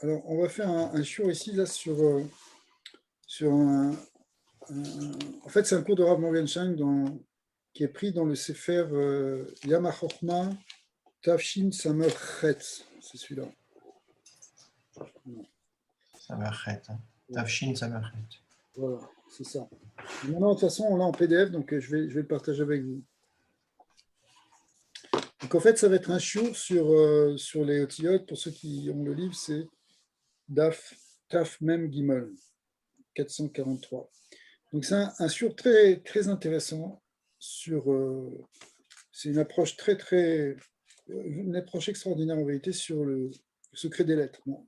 Alors, on va faire un shiur ici, là, sur en fait, c'est un cours de Rav Morgenstern qui est pris dans le Sefer Yam HaChochma Tafshin Samer Chetz. C'est celui-là. Samerchet. Voilà, Tafshin Samerchet. voilà, c'est ça. Et maintenant, de toute façon, on l'a en PDF, donc je vais le partager avec vous. Donc, en fait, ça va être un shiur sur les otiyot. Pour ceux qui ont le livre, c'est Daf Taf Mem Gimel, 443. Donc c'est un shiur très, très intéressant c'est une approche une approche extraordinaire en vérité sur le secret des lettres. Bon,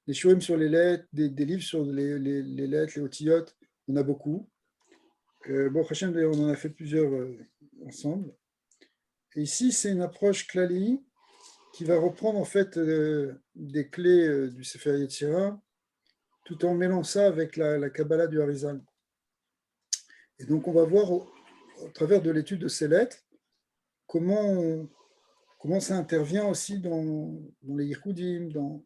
des shiurim sur les lettres, des livres sur les lettres, les otiyot, on a beaucoup. Bon, Hachem, d'ailleurs, on en a fait plusieurs ensemble. Et ici, c'est une approche klali qui va reprendre en fait des clés du Sefer Yetzira, tout en mêlant ça avec la Kabbalah du Harizal. Et donc, on va voir au travers de l'étude de ces lettres comment ça intervient aussi dans les Yichudim, dans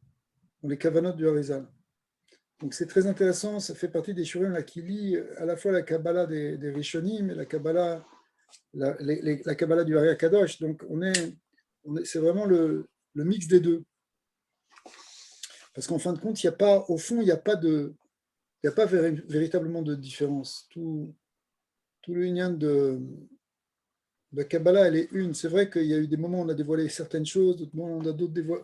les Kavanot du Harizal. Donc, c'est très intéressant, ça fait partie des shurim là qui lit à la fois la Kabbalah des Rishonim et la Kabbalah, la Kabbalah du Hari Kadosh. Donc, c'est vraiment le mix des deux. Parce qu'en fin de compte, au fond, il n'y a pas véritablement de différence. Tout le lien de la Kabbalah, elle est une. C'est vrai qu'il y a eu des moments où on a dévoilé certaines choses, d'autres moments où on a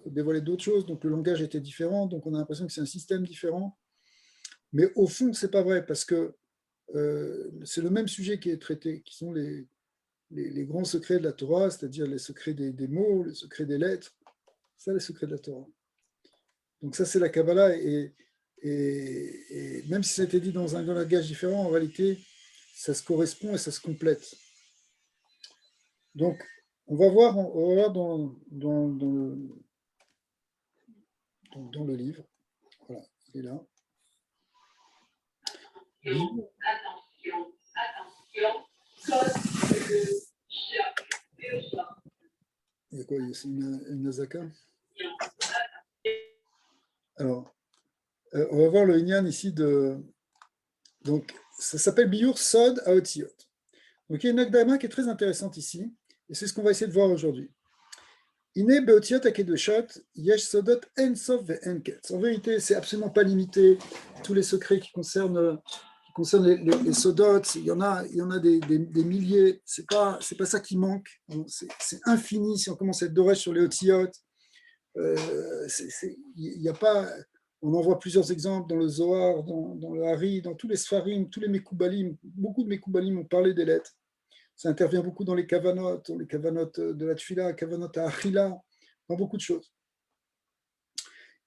dévoilé d'autres choses, donc le langage était différent, donc on a l'impression que c'est un système différent. Mais au fond, ce n'est pas vrai, parce que c'est le même sujet qui est traité, qui sont les grands secrets de la Torah, c'est-à-dire les secrets des mots, les secrets des lettres. Ça, les secrets de la Torah. Donc ça, c'est la Kabbalah, et même si ça a été dit dans un langage différent, en réalité, ça se correspond et ça se complète. Donc, on va voir dans le livre. Voilà, il est là. Il y a quoi? C'est une Azaka? Alors, on va voir le Inyan ici donc, ça s'appelle Biur Sod Aotiyot. Donc, il y a une Akdama qui est très intéressante ici, et c'est ce qu'on va essayer de voir aujourd'hui. Ine Beotiyot Akedoshot, Yesh Sodot Ensof Ve'enketz. En vérité, c'est absolument pas limité. Tous les secrets qui concernent les Sodot, il y en a des milliers. C'est pas ça qui manque. C'est infini si on commence à être doré sur les Otiyot. Il y a pas. On en voit plusieurs exemples dans le Zohar, dans le Hari, dans tous les Sfarim, tous les Mekoubalim. Beaucoup de Mekoubalim ont parlé des lettres. Ça intervient beaucoup dans les Kavanot de la Tfila, Kavanot à Achila, dans beaucoup de choses.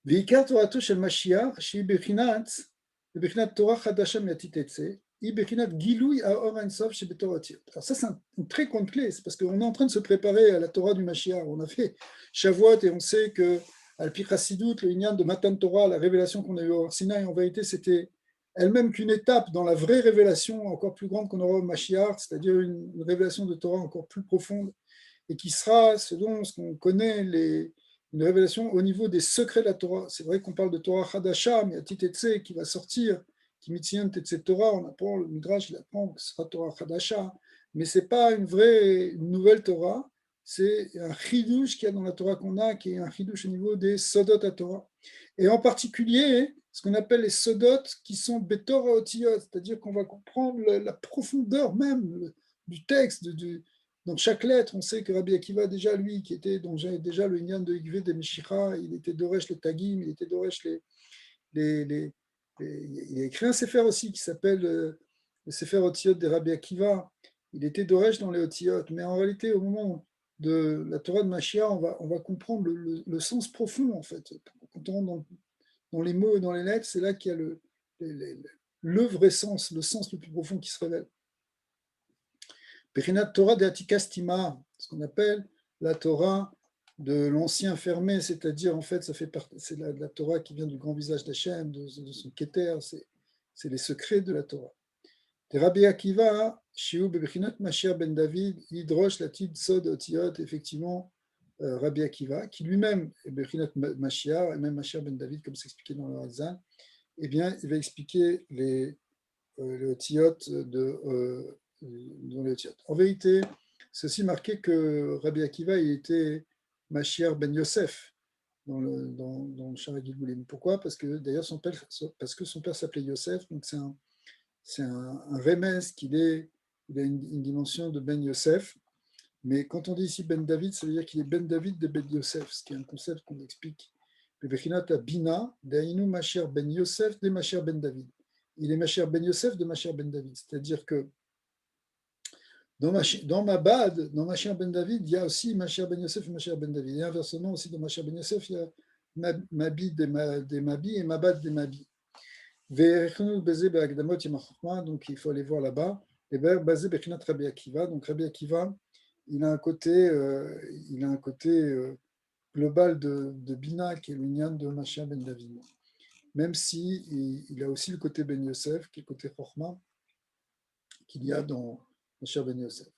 Veikar Torato shel Mashiach, shi bechinat Torah chadasha miatitetze, i bechinat gilui haor ensof shebetorah otiyot. Alors ça, c'est une très grande clé, c'est parce qu'on est en train de se préparer à la Torah du Mashiach. On a fait Shavuot et on sait que Al-Pi Chassidut, le Inyan de Matan Torah, la révélation qu'on a eue au Sinaï, en vérité, c'était elle-même qu'une étape dans la vraie révélation encore plus grande qu'on aura au Mashiach, c'est-à-dire une révélation de Torah encore plus profonde, et qui sera, selon ce qu'on connaît, une révélation au niveau des secrets de la Torah. C'est vrai qu'on parle de Torah Hadasha, mais il y a Titetse qui va sortir, qui mitzion Tetse Torah, on apprend, le Midrash il apprend que ce sera Torah Hadasha, mais ce n'est pas une nouvelle Torah, c'est un chidouche qu'il y a dans la Torah qu'on a, qui est un chidouche au niveau des Sodot à Torah. Et en particulier, ce qu'on appelle les Sodot qui sont Betorah Otiyot, c'est-à-dire qu'on va comprendre la profondeur même du texte, dans chaque lettre. On sait que Rabbi Akiva, déjà lui, dont j'ai déjà le Inyan de Yigvé de Meshicha, il était Doresh les Tagim, il était Doresh il a écrit un Sefer aussi qui s'appelle le Sefer Otiyot de Rabbi Akiva. Il était Doresh dans les Otiyot, mais en réalité, au moment de la Torah de Mashiach, on va comprendre le sens profond, en fait. Quand on rentre dans les mots et dans les lettres, c'est là qu'il y a le vrai sens, le sens le plus profond qui se révèle. Bechinat Torah de Atikastima, ce qu'on appelle la Torah de l'ancien fermé, c'est-à-dire en fait, c'est la Torah qui vient du grand visage d'Hachem, de son Keter, c'est les secrets de la Torah. De Rabbi Akiva, Shiu Bechinat Mashiach ben David, Yidrosh Latid Sod Otiyot, effectivement, Rabbi Akiva, qui lui-même est Bechinat Mashiach, et même Mashiach ben David, comme c'est expliqué dans le Hazan, eh bien, il va expliquer les otiyot dans les otiyot. En vérité, c'est aussi marqué que Rabbi Akiva il était Mashiach ben Yosef dans le Shara Gilgulim. Pourquoi? Parce que d'ailleurs son père s'appelait Yosef, donc c'est un remez il a une dimension de Ben Yosef. Mais quand on dit ici Ben David, ça veut dire qu'il est Ben David de Ben Yosef, ce qui est un concept qu'on explique. Le Bechinat Bina, Dainu Mashiach Ben Yosef de Mashiach Ben David. Il est Mashiach Ben Yosef de Mashiach Ben David. C'est-à-dire que dans Mabad, dans Mashiach Ben David, il y a aussi Mashiach Ben Yosef et Mashiach Ben David. Et inversement aussi dans Mashiach Ben Yosef, il y a Mabi des Mabi et Mabad des Mabi. Donc il faut aller voir là-bas. Et basé Bechinat Rabbi Akiva. Donc Rabbi Akiva, il a un côté global de Bina, qui est l'union de Mashiach ben David. Même si il a aussi le côté Ben Yosef, qui est le côté Chochma, qu'il y a dans Mashiach ben Yosef.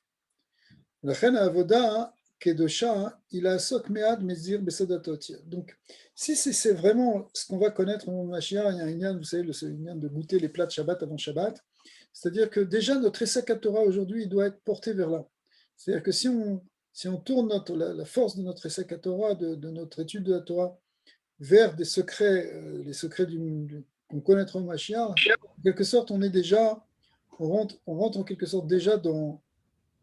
La reine Avoda, Kedosha, il a Sok Mead Mezir Besadatot. Donc, si c'est vraiment ce qu'on va connaître au nom de Mashiach, il y a un union, vous savez, le union de goûter les plats de Shabbat avant Shabbat. C'est-à-dire que déjà, notre Essek Torah aujourd'hui, il doit être porté vers là. C'est-à-dire que si on tourne la force de notre Essek Torah, de notre étude de la Torah, vers des secrets, les secrets qu'on connaîtra au Mashiach, en quelque sorte, on rentre en quelque sorte déjà dans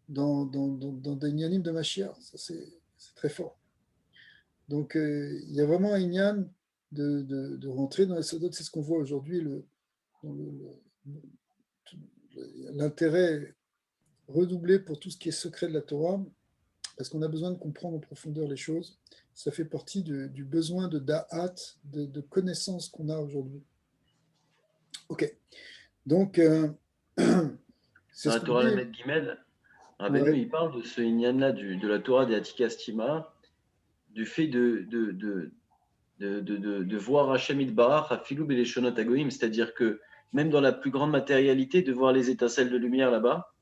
des Inyanim de Mashiach. Ça, c'est très fort. Donc, il y a vraiment un Inyan de rentrer dans les Sodot. C'est ce qu'on voit aujourd'hui, l'intérêt redoublé pour tout ce qui est secret de la Torah, parce qu'on a besoin de comprendre en profondeur les choses. Ça fait partie du besoin de da'at, de connaissance qu'on a aujourd'hui. Ok. Donc, c'est Dans ce la qu'on Torah dit. Lamed Gimel, Rabbeinu, il parle de ce Inyan-là de la Torah des Atikastima, du fait de voir Hachem Itbarach à Filou Beleshonot Agoïm, c'est-à-dire que même dans la plus grande matérialité, de voir les étincelles de lumière là-bas,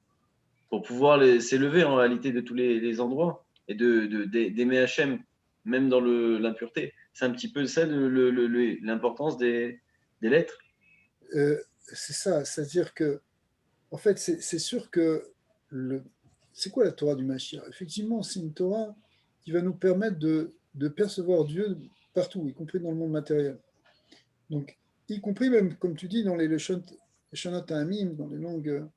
pour pouvoir s'élever en réalité de tous les endroits, et d'aimer Hachem, même dans l'impureté. C'est un petit peu ça l'importance des lettres. C'est ça, c'est-à-dire que, en fait, c'est sûr que c'est quoi la Torah du Mashiach? Effectivement, c'est une Torah qui va nous permettre de percevoir Dieu partout, y compris dans le monde matériel. Donc, y compris même, comme tu dis, dans les Leshonot Ha'amim, dans les langues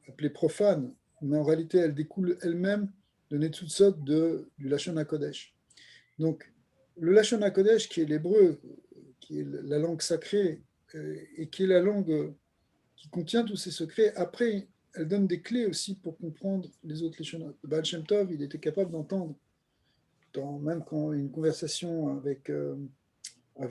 appelées profanes, mais en réalité, elles découlent elles-mêmes de Netzutzot du Lashon HaKodesh. Donc, le Lashon HaKodesh, qui est l'hébreu, qui est la langue sacrée, et qui est la langue qui contient tous ces secrets, après, elle donne des clés aussi pour comprendre les autres Leshonot. Le Baal Shem Tov, il était capable d'entendre, même quand une conversation avec en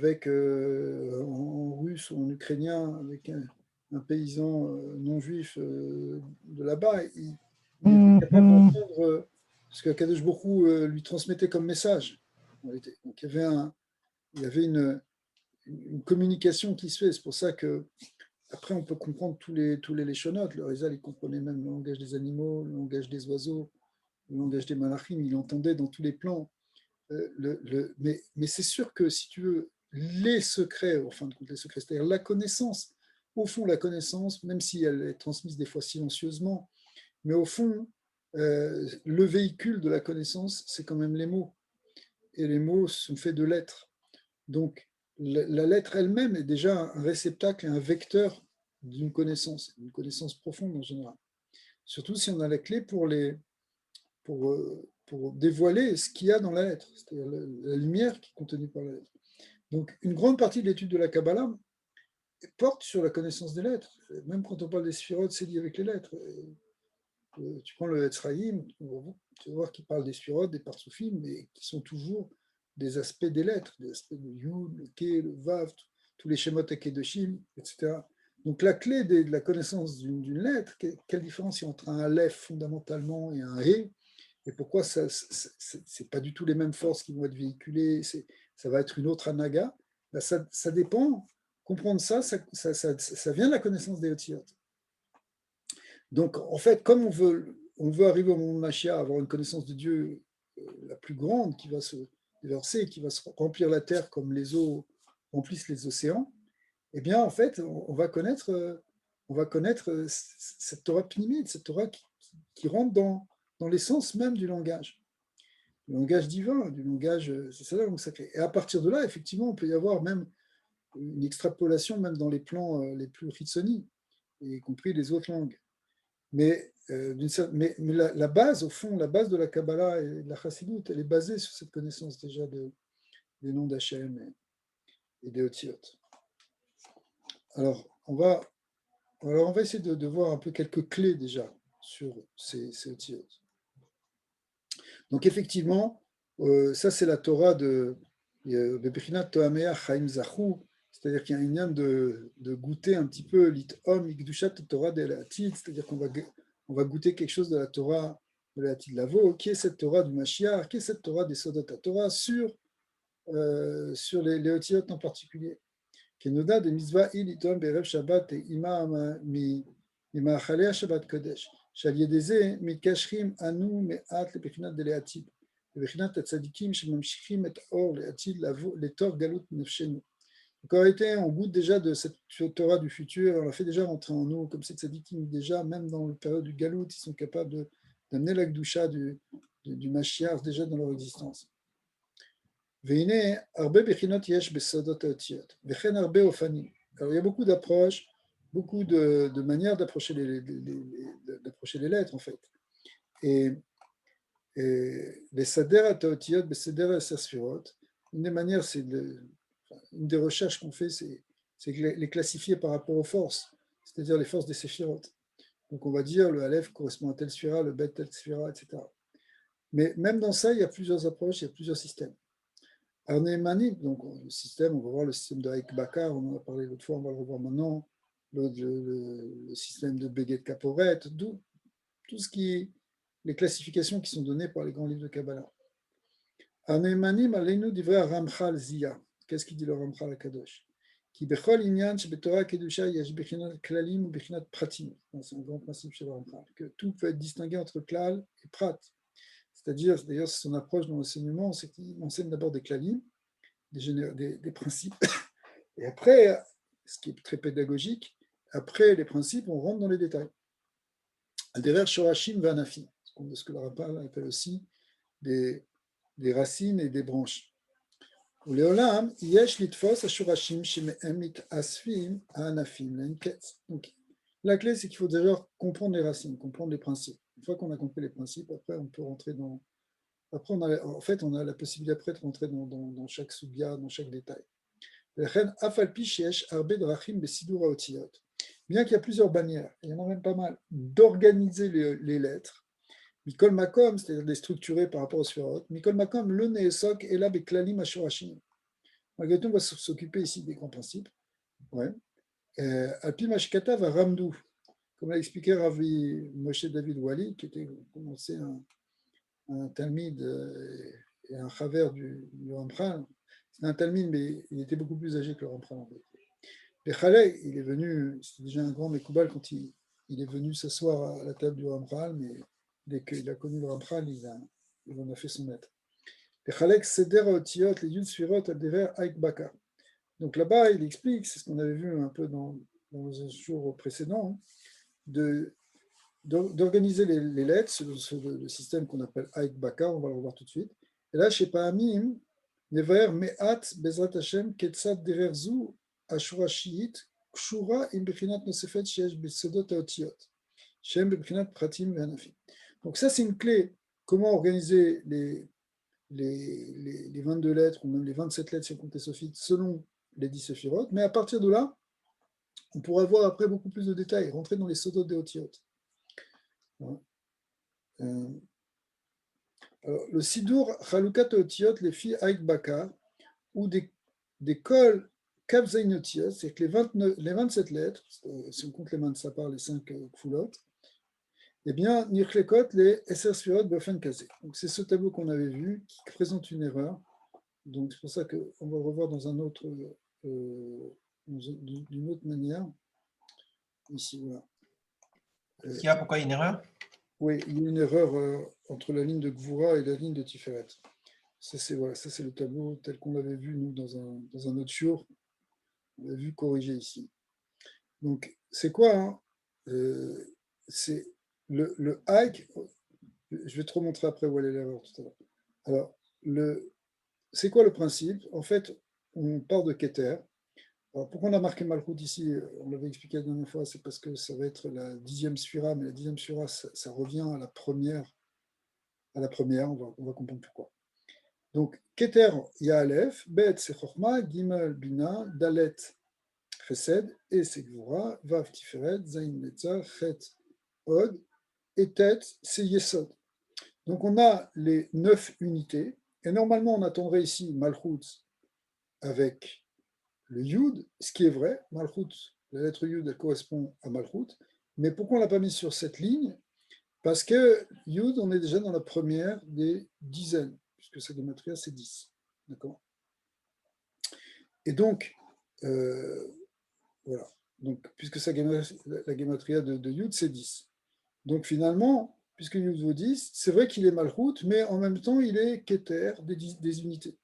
russe ou en ukrainien, avec un paysan non juif de là-bas, il était capable d'entendre ce que Kadosh Baruch Hu lui transmettait comme message. Donc il y avait une communication qui se fait. C'est pour ça que après on peut comprendre tous les Leshonotes. Le Rizal, il comprenait même le langage des animaux, le langage des oiseaux, le langage des malachim. Il entendait dans tous les plans. Mais c'est sûr que si tu veux, les secrets, en fin de compte, les secrets, c'est-à-dire la connaissance, au fond, la connaissance, même si elle est transmise des fois silencieusement, mais au fond, le véhicule de la connaissance, c'est quand même les mots. Et les mots sont faits de lettres. Donc, la lettre elle-même est déjà un réceptacle et un vecteur d'une connaissance profonde en général. Surtout si on a la clé pour dévoiler ce qu'il y a dans la lettre, c'est-à-dire la lumière qui est contenue par la lettre. Donc, une grande partie de l'étude de la Kabbalah porte sur la connaissance des lettres. Même quand on parle des sphirotes, c'est lié avec les lettres. Tu prends le Etzraïm, tu vas voir qu'il parle des sphirotes, des parsoufim, mais qui sont toujours des aspects des lettres, des aspects de Yud, le Ke, le Vav, tous les Shemot Akedoshim, etc. Donc la clé de la connaissance d'une lettre, quelle différence il y a entre un Aleph fondamentalement et un He, et pourquoi c'est pas du tout les mêmes forces qui vont être véhiculées, ça va être une autre anaga, ben ça dépend. Comprendre ça vient de la connaissance des Otiyot. Donc, en fait, comme on veut arriver au monde Mashiach, avoir une connaissance de Dieu la plus grande qui va se déverser, qui va se remplir la terre comme les eaux remplissent les océans, eh bien, en fait, on va connaître cette Torah pnimite, cette Torah qui rentre dans l'essence même du langage divin, du langage, c'est ça, donc sacré. Et à partir de là, effectivement, on peut y avoir même une extrapolation, même dans les plans les plus ritsoni, y compris les autres langues. Mais la base, au fond, la base de la Kabbalah et de la Chassidut, elle est basée sur cette connaissance déjà des noms d'Hachem et des Otiyot. Alors, on va essayer de voir un peu quelques clés déjà sur ces Otiyot. Donc, effectivement, ça, c'est la Torah de Bebechinat Tohamea Chaim Zachou, c'est-à-dire qu'il y a une âme de goûter un petit peu l'Itom Ikdushat Torah de l'Atid, c'est-à-dire qu'on va goûter quelque chose de la Torah de l'Atid Lavo, qui est cette Torah du Mashiach, qui est cette Torah des Sodot Torah sur les Otiyot en particulier. Kenoda de Mitzvah Il Itom Berev Shabbat et Ima Achalea Shabbat Kodesh. שעל ידי זה מתקשרים אנו מעט לבחינת דלעתיד, לבחינת הצדיקים שממשיכים את האור לעתיד לתוך גלות נפשנו. Donc en réalité, on goûte déjà de cette Torah du futur, on la fait déjà rentrer en nous, comme ces tzadikim déjà, même dans la période du galout, ils sont capables d'amener la Kedusha du Mashiach déjà dans leur existence. והנה, הרבה בחינות יש בסודות האותיות, וכן הרבה אופנים. Alors il y a beaucoup d'approches, beaucoup de manières d'approcher les lettres, en fait. Et les Sader Ataotiyot, les Sader Sasfirot, une des manières, une des recherches qu'on fait, c'est les classifier par rapport aux forces, c'est-à-dire les forces des Séphirot. Donc on va dire le Aleph correspond à telle sphira, le Bet telle sphira, etc. Mais même dans ça, il y a plusieurs approches, il y a plusieurs systèmes. Arnémani, donc le système, on va voir le système de Haïk Bakar, on en a parlé l'autre fois, on va le revoir maintenant. Le système de Beget Kaporet, tout ce les classifications qui sont données par les grands livres de Kabbalah. Anemanim aleinu divrei Ramchal Zia. Qu'est-ce qu'il dit le Ramchal Kadosh? Ki bechol inyan shebetorah kedusha yesh bechinat klalim ou bechinat pratim. C'est un grand principe chez le Ramchal, que tout peut être distingué entre klal et prat. C'est-à-dire, d'ailleurs, c'est son approche dans l'enseignement, c'est qu'il enseigne d'abord des klalim, des principes, et après, ce qui est très pédagogique, après les principes, on rentre dans les détails. Derrière Shorashim Vanafim, ce que le Rambam appelle aussi des racines et des branches. Uleolam, yesh litfos ashurashim sheme'emit asfim anafim lenketz. Donc, la clé, c'est qu'il faut déjà comprendre les racines, comprendre les principes. Une fois qu'on a compris les principes, après, on peut rentrer dans. Après, on a la possibilité après de rentrer dans chaque sugya, dans chaque détail. Bien qu'il y a plusieurs bannières, il y en a même pas mal, d'organiser les lettres, Mikol Makom, c'est-à-dire de les structurer par rapport aux sphérot, Mikol Makom, le Neesok, et là, Beklalim Ashurashim. Malgré tout, on va s'occuper ici des grands principes. Alpi Mashkata va Ramdou, comme l'a expliqué Ravi Moshe David Wali, qui était commencé un talmid et un chaver du Ramchal. C'était un talmid, mais il était beaucoup plus âgé que le Ramchal en fait. Le Khalek, il est venu, c'était déjà un grand Mekoubal quand il est venu s'asseoir à la table du Ramchal, mais dès qu'il a connu le Ramchal, il en a fait son maître. Le Khalek, Seder Otiyot, les Yud Sfirot, Aldever, Aïk Baka. Donc là-bas, il explique, c'est ce qu'on avait vu un peu dans les jours précédents, d'organiser les lettres sur le système qu'on appelle Aïk Baka, on va le revoir tout de suite. Et là, chez Pahamim, Nevaer Me'at Bezrat Hashem Ketzat Dererzu Ashurashiyit Kshura Im Bechinat Nosefet Sheesh Besodot Haotiyot Shem Bechinat Pratim Ve'anafim. Donc ça, c'est une clé. Comment organiser les 22 lettres, ou même les 27 lettres si on compte les sophites, selon les 10 séphirotes. Mais à partir de là, on pourra voir après beaucoup plus de détails, rentrer dans les Sodot des Otiyot. Alors, le Sidur Chalukat Otiyot, les filles Aïk Bakar, ou des cols Kavzain Otiyot, c'est que les 27 lettres, si on compte les mains de sa part, les 5 Kfulot, eh bien, Nirklekot, les Esser Sfirot Bofen Kazé. Donc, c'est ce tableau qu'on avait vu qui présente une erreur. Donc, c'est pour ça qu'on va le revoir dans un autre, d'une autre manière. Ici, voilà. Qu'est-ce qu'il y a? Pourquoi il y a une erreur? Oui, il y a une erreur entre la ligne de Gvura et la ligne de Tiferet. Ça, c'est le tableau tel qu'on l'avait vu, nous, dans un autre shiur. On l'a vu corrigé ici. Donc, c'est quoi hein c'est le hike. Je vais te remontrer après où elle est l'erreur tout à l'heure. Alors, c'est quoi le principe? En fait, on part de Keter. Alors, pourquoi on a marqué Malchut ici? On l'avait expliqué la dernière fois, c'est parce que ça va être la 10e sphira, mais la 10e sphira, ça revient à la première. On va comprendre pourquoi. Donc, Keter, il y a Aleph, Bet, c'est Chochma, Gimel, Bina, Dalet, Chesed, et c'est Gvura, Vav, Tiferet, Zain, Netzah, Chet, Od, et Tet, c'est Yesod. Donc, on a les 9 unités, et normalement, on attendrait ici Malchut avec le Yud, ce qui est vrai, Malchut, la lettre Yud, elle correspond à Malchut, mais pourquoi on ne l'a pas mis sur cette ligne? Parce que Yud, on est déjà dans la première des dizaines, puisque sa gématria, c'est 10. D'accord? Et donc, voilà. Donc, puisque la gématria de Yud, c'est 10. Donc, finalement, puisque Yud vaut 10, c'est vrai qu'il est Malchut, mais en même temps, il est Keter des unités,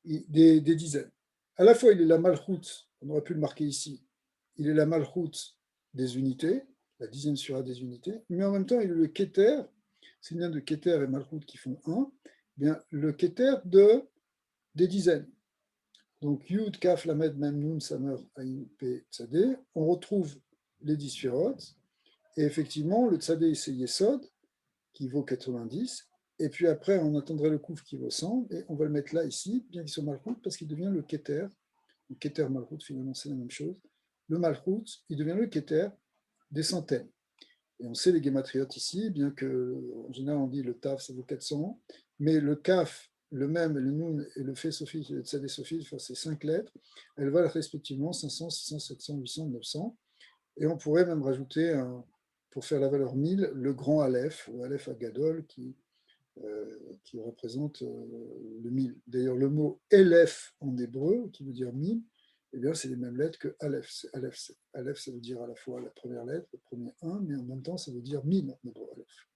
des dizaines. À la fois, il est la Malchut, on aurait pu le marquer ici, il est la Malchut des unités, la 10e sura des unités, mais en même temps, il est le Keter, c'est bien de Keter et Malchut qui font 1, bien le Keter des dizaines. Donc Yud, Kaf, Lamed, Mem, Nun, Samer, Aïn, P, Tzadé, on retrouve les 10 sphirot, et effectivement, le Tzadé, c'est Yesod, qui vaut 90, et puis après, on attendrait le Kouf qui vaut 100, et on va le mettre là, ici, bien qu'il soit Malchut, parce qu'il devient le Keter. Le Keter Malchut, finalement, c'est la même chose. Le Malchut, il devient le Keter des centaines. Et on sait les gématriotes ici, bien que en général on dit le taf ça vaut 400, mais le kaf, le même, le nun et le fait sophie et le tzadé sophie, enfin, ces 5 lettres, elles valent respectivement 500, 600, 700, 800, 900. Et on pourrait même rajouter, pour faire la valeur 1000, le grand Aleph, ou Aleph Agadol, qui représente le 1000. D'ailleurs, le mot Elef en hébreu, qui veut dire 1000, eh bien, c'est les mêmes lettres que Aleph. Aleph, ça veut dire à la fois la première lettre, le premier 1, mais en même temps, ça veut dire 1000 en hébreu, Aleph.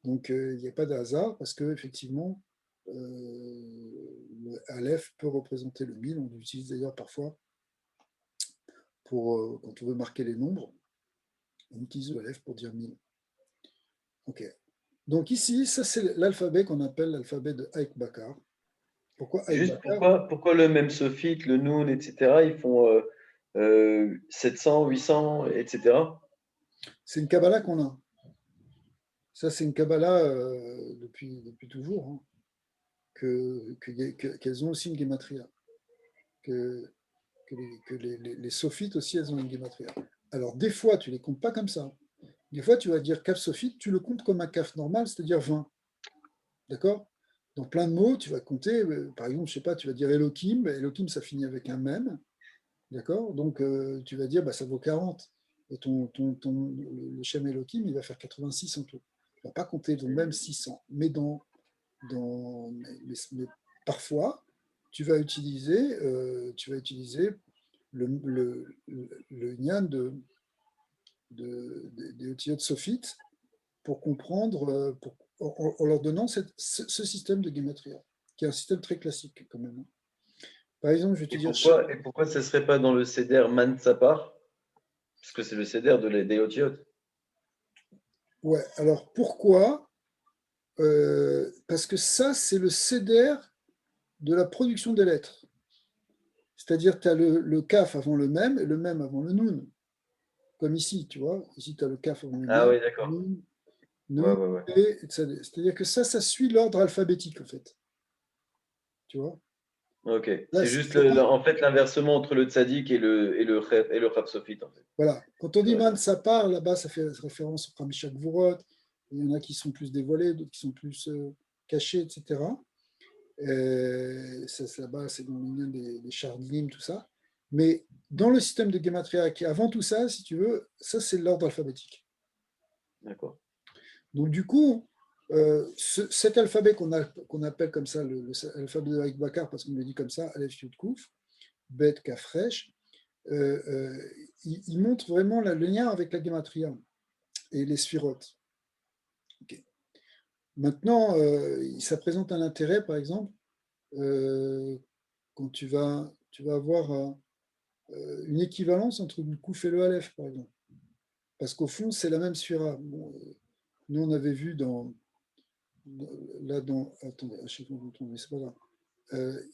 Donc, il n'y a pas de hasard, parce qu'effectivement, le Aleph peut représenter le 1000. On l'utilise d'ailleurs parfois quand on veut marquer les nombres. On utilise l'Aleph pour dire 1000. Ok. Donc ici, ça c'est l'alphabet qu'on appelle l'alphabet de Aïk Bakar. Pourquoi Aïk Juste Bakar? pourquoi le même sophite, le noun, etc., ils font 700, 800, etc. C'est une Kabbalah qu'on a. Ça, c'est une Kabbalah depuis toujours, hein, qu'elles ont aussi une Gematria. Que les sophites aussi, elles ont une Gematria. Alors, des fois, tu ne les comptes pas comme ça. Des fois, tu vas dire kaf sophite, tu le comptes comme un kaf normal, c'est-à-dire 20. D'accord? Dans plein de mots, tu vas compter, par exemple, je ne sais pas, tu vas dire Elohim, Elohim, ça finit avec un même. D'accord? Donc, tu vas dire, bah, ça vaut 40. Et le Shem Elohim, il va faire 86 en tout. Tu ne vas pas compter donc même 600. Mais, mais parfois, tu vas utiliser le nyan des outillets de sophite pour comprendre, en leur donnant ce système de gematria, qui est un système très classique quand même. Par exemple, je vais te dire. Et pourquoi ça ne serait pas dans le Seder Mansapar? Parce que c'est le Seder des Otiotes. Ouais, alors pourquoi? Parce que ça, c'est le céder de la production des lettres. C'est-à-dire, tu as le kaf avant le même et le même avant le nun. Comme ici, tu vois. Ici, tu as le kaf avant le Ah même, oui, d'accord. Ouais, nun, ouais, ouais. et c'est-à-dire que ça suit l'ordre alphabétique, en fait. Tu vois. Ok. Là, C'est juste pas, en fait l'inversement entre le tzaddik et le Chaf Sophite, en fait. voilà. Quand on dit Ouais. man, ça part, là-bas, ça fait référence au Khamisha Gvurot. Il y en a qui sont plus dévoilés, d'autres qui sont plus cachés, etc. Là-bas, c'est dans le lien des Chardim, tout ça. Mais dans le système de Gematria, qui avant tout ça, si tu veux, ça c'est l'ordre alphabétique. D'accord. Donc du coup, cet alphabet qu'on appelle comme ça l'alphabet de Haïk Bakar, parce qu'on le dit comme ça, Aleph Yud Kouf, Bet Kafresh, il montre vraiment le lien avec la Gematria et les sphirotes. Maintenant, ça présente un intérêt, par exemple, quand tu vas avoir une équivalence entre le Kouf et le Aleph, par exemple. Parce qu'au fond, c'est la même sphira. Bon, nous, on avait vu attendez, je sais pas où mais c'est pas grave.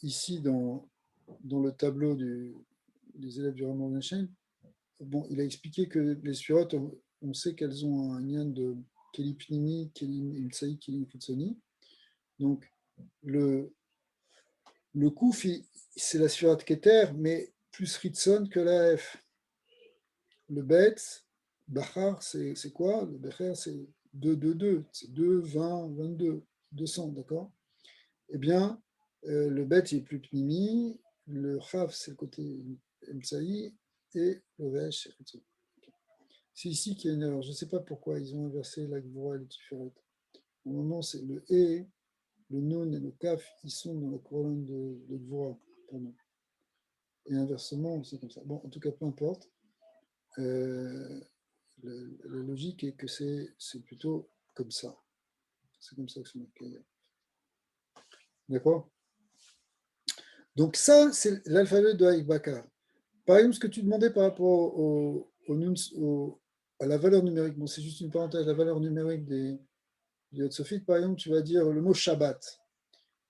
Ici, dans le tableau des élèves du Raman Benchen, bon, il a expliqué que les sphirotes, on sait qu'elles ont un lien de Keli Pnimi, Keli Imtsaï, Keli Mfitsoni. Donc, le Kouf, c'est la sphirote Keter, mais plus Ritson que la F. Le Bet, Bachar, c'est quoi? Le Becher, c'est 2, 2, 2. C'est 2, 20, 22, 200, d'accord? Eh bien, le Bet, il est plus Pnimi, le Chav, c'est le côté Mtsaï, et le Vesh, c'est Ritson. C'est ici qu'il y a une erreur. Je ne sais pas pourquoi ils ont inversé la Gvura et le Tiferet. Normalement, c'est le E, le Nun et le Kaf, ils sont dans la colonne de Gvura. Pardon. Et inversement, c'est comme ça. Bon, en tout cas, peu importe. La logique est que c'est plutôt comme ça. C'est comme ça que c'est marqué. D'accord? Donc ça, c'est l'alphabet de Haïk-Bakar. Par exemple, ce que tu demandais par rapport à la valeur numérique, bon, c'est juste une parenthèse, la valeur numérique des Sophite, par exemple, tu vas dire le mot Shabbat.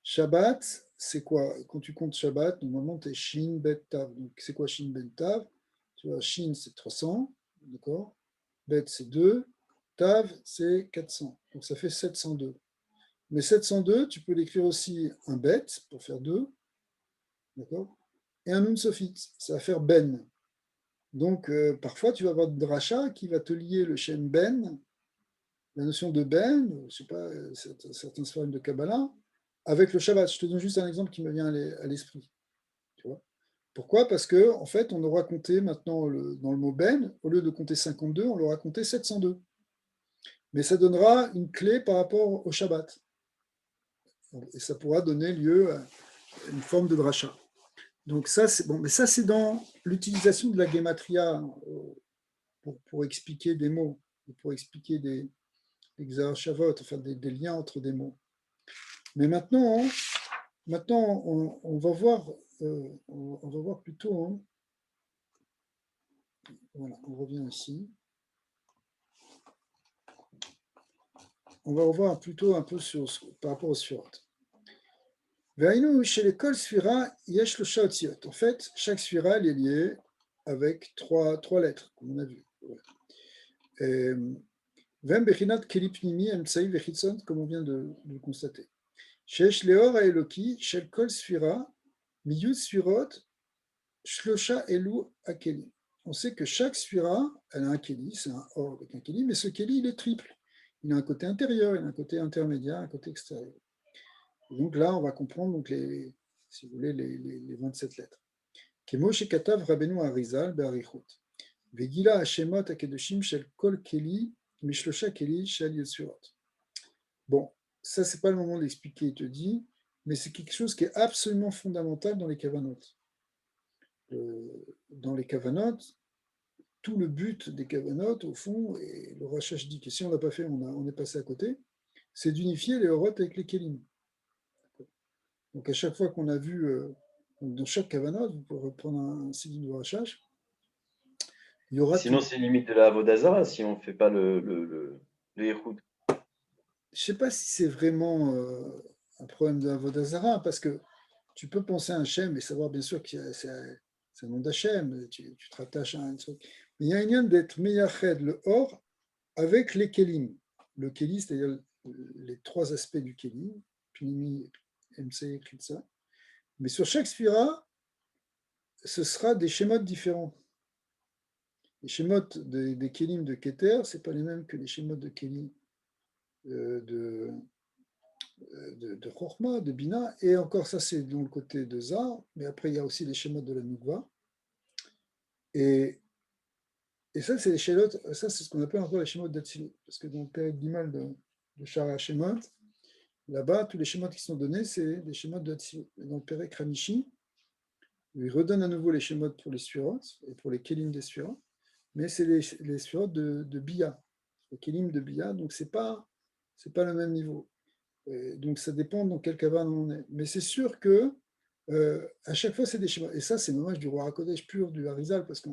Shabbat, c'est quoi? Quand tu comptes Shabbat, normalement, tu es Shin, Bet, Tav. Donc, c'est quoi Shin, Bet, Tav? Tu vois, Shin, c'est 300, d'accord? Bet, c'est 2. Tav, c'est 400. Donc, ça fait 702. Mais 702, tu peux l'écrire aussi un Bet, pour faire 2, d'accord? Et un Nun Sophite, ça va faire Ben. Donc, parfois, tu vas avoir de dracha qui va te lier le Shem Ben, la notion de Ben, je ne sais pas, certains formes de Kabbalah, avec le Shabbat. Je te donne juste un exemple qui me vient à l'esprit. Tu vois. Pourquoi? Parce que en fait, on aura compté maintenant dans le mot Ben, au lieu de compter 52, on l'aura compté 702. Mais ça donnera une clé par rapport au Shabbat. Et ça pourra donner lieu à une forme de dracha. Donc ça, c'est bon, mais ça, c'est dans l'utilisation de la gematria pour expliquer des mots, pour expliquer des xarashavot, enfin des liens entre des mots. Mais maintenant, on va voir, on va voir plutôt. Voilà, on revient ici. On va revoir plutôt un peu par rapport aux sphirotes. Chez l'école sphira, yesh le shaotziot. En fait, chaque sphira est liée avec trois lettres, comme on a vu. Vem bechinat kelipnimi emtsaï vechitson, comme on vient de le constater. Shesh leor haeloki, shel kol sphira, miyud sphirot, shlosha elu akeli. On sait que chaque sphira, elle a un keli, c'est un or avec un keli, mais ce keli, il est triple. Il a un côté intérieur, il a un côté intermédiaire, un côté extérieur. Et donc là, on va comprendre donc si vous voulez, les 27 lettres. Kemo shekatav Rabbeinu Arizal be'arichut. Vegila hashemot akedoshim shel kol keli, mishlosha keli shel yesurot. Bon, ça, c'est pas le moment d'expliquer, il te dit, mais c'est quelque chose qui est absolument fondamental dans les kavanot. Dans les kavanot, tout le but des kavanot, au fond, et le Rachash dit que si on ne l'a pas fait, on est passé à côté, c'est d'unifier les orot avec les kelim. Donc à chaque fois qu'on a vu, dans chaque kavanot, vous pouvez reprendre un signe de Rachash, il y aura... Sinon, c'est limite de la Avodazara si on ne fait pas le Yehoud. Je ne sais pas si c'est vraiment un problème de Avodazara, parce que tu peux penser à un Shem et savoir bien sûr que c'est un nom d'Hachem, tu te rattaches à un truc. Mais il y a un lien d'être Meyached, le Or, avec les Kélim. Le Kéli, c'est-à-dire les trois aspects du Kéli, Pnimi, MC et Kritza. Mais sur chaque sphira, ce sera des schémas différents. Les schémas des Kélim de Keter, ce n'est pas les mêmes que les schémas de Kéli de Chochma, de Bina, et encore ça c'est dans le côté de Zar, mais après il y a aussi les schémas de la Nukva. Et ça c'est les schémas, ça c'est ce qu'on appelle encore les schémas d'Atsilut, parce que dans le période d'Imal de Shara Shemot, là-bas tous les schémas qui sont donnés c'est des schémas d'Atsilut. Dans le période Kranishi, il redonne à nouveau les schémas pour les Sphirot et pour les Kélim des Sphirot, mais c'est les Sphirot de Bia, les Kélim de Bia, donc c'est pas le même niveau. Donc ça dépend dans quel cabane on est. Mais c'est sûr que à chaque fois, c'est des schémas. Et ça, c'est dommage du roi HaKodesh pur, du Harizal, parce que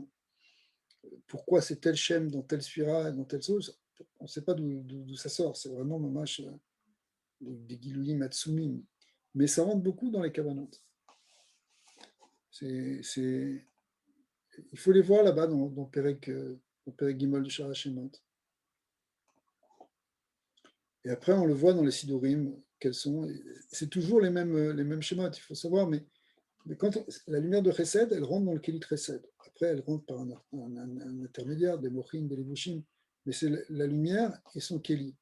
pourquoi c'est tel shem dans telle sphira, dans telle sauce, on ne sait pas d'où ça sort. C'est vraiment mamash des Giloulim Atsumim. Mais ça rentre beaucoup dans les cabanotes. Il faut les voir là-bas dans Perek Gimel de Shara Shemot. Et après, on le voit dans les Sidurim, quels sont. C'est toujours les mêmes schémas, il faut savoir, mais quand la lumière de Chesed, elle rentre dans le Kélit Chesed. Après, elle rentre par un intermédiaire, des Mochin, des Levushim, mais c'est la lumière et son Kéli.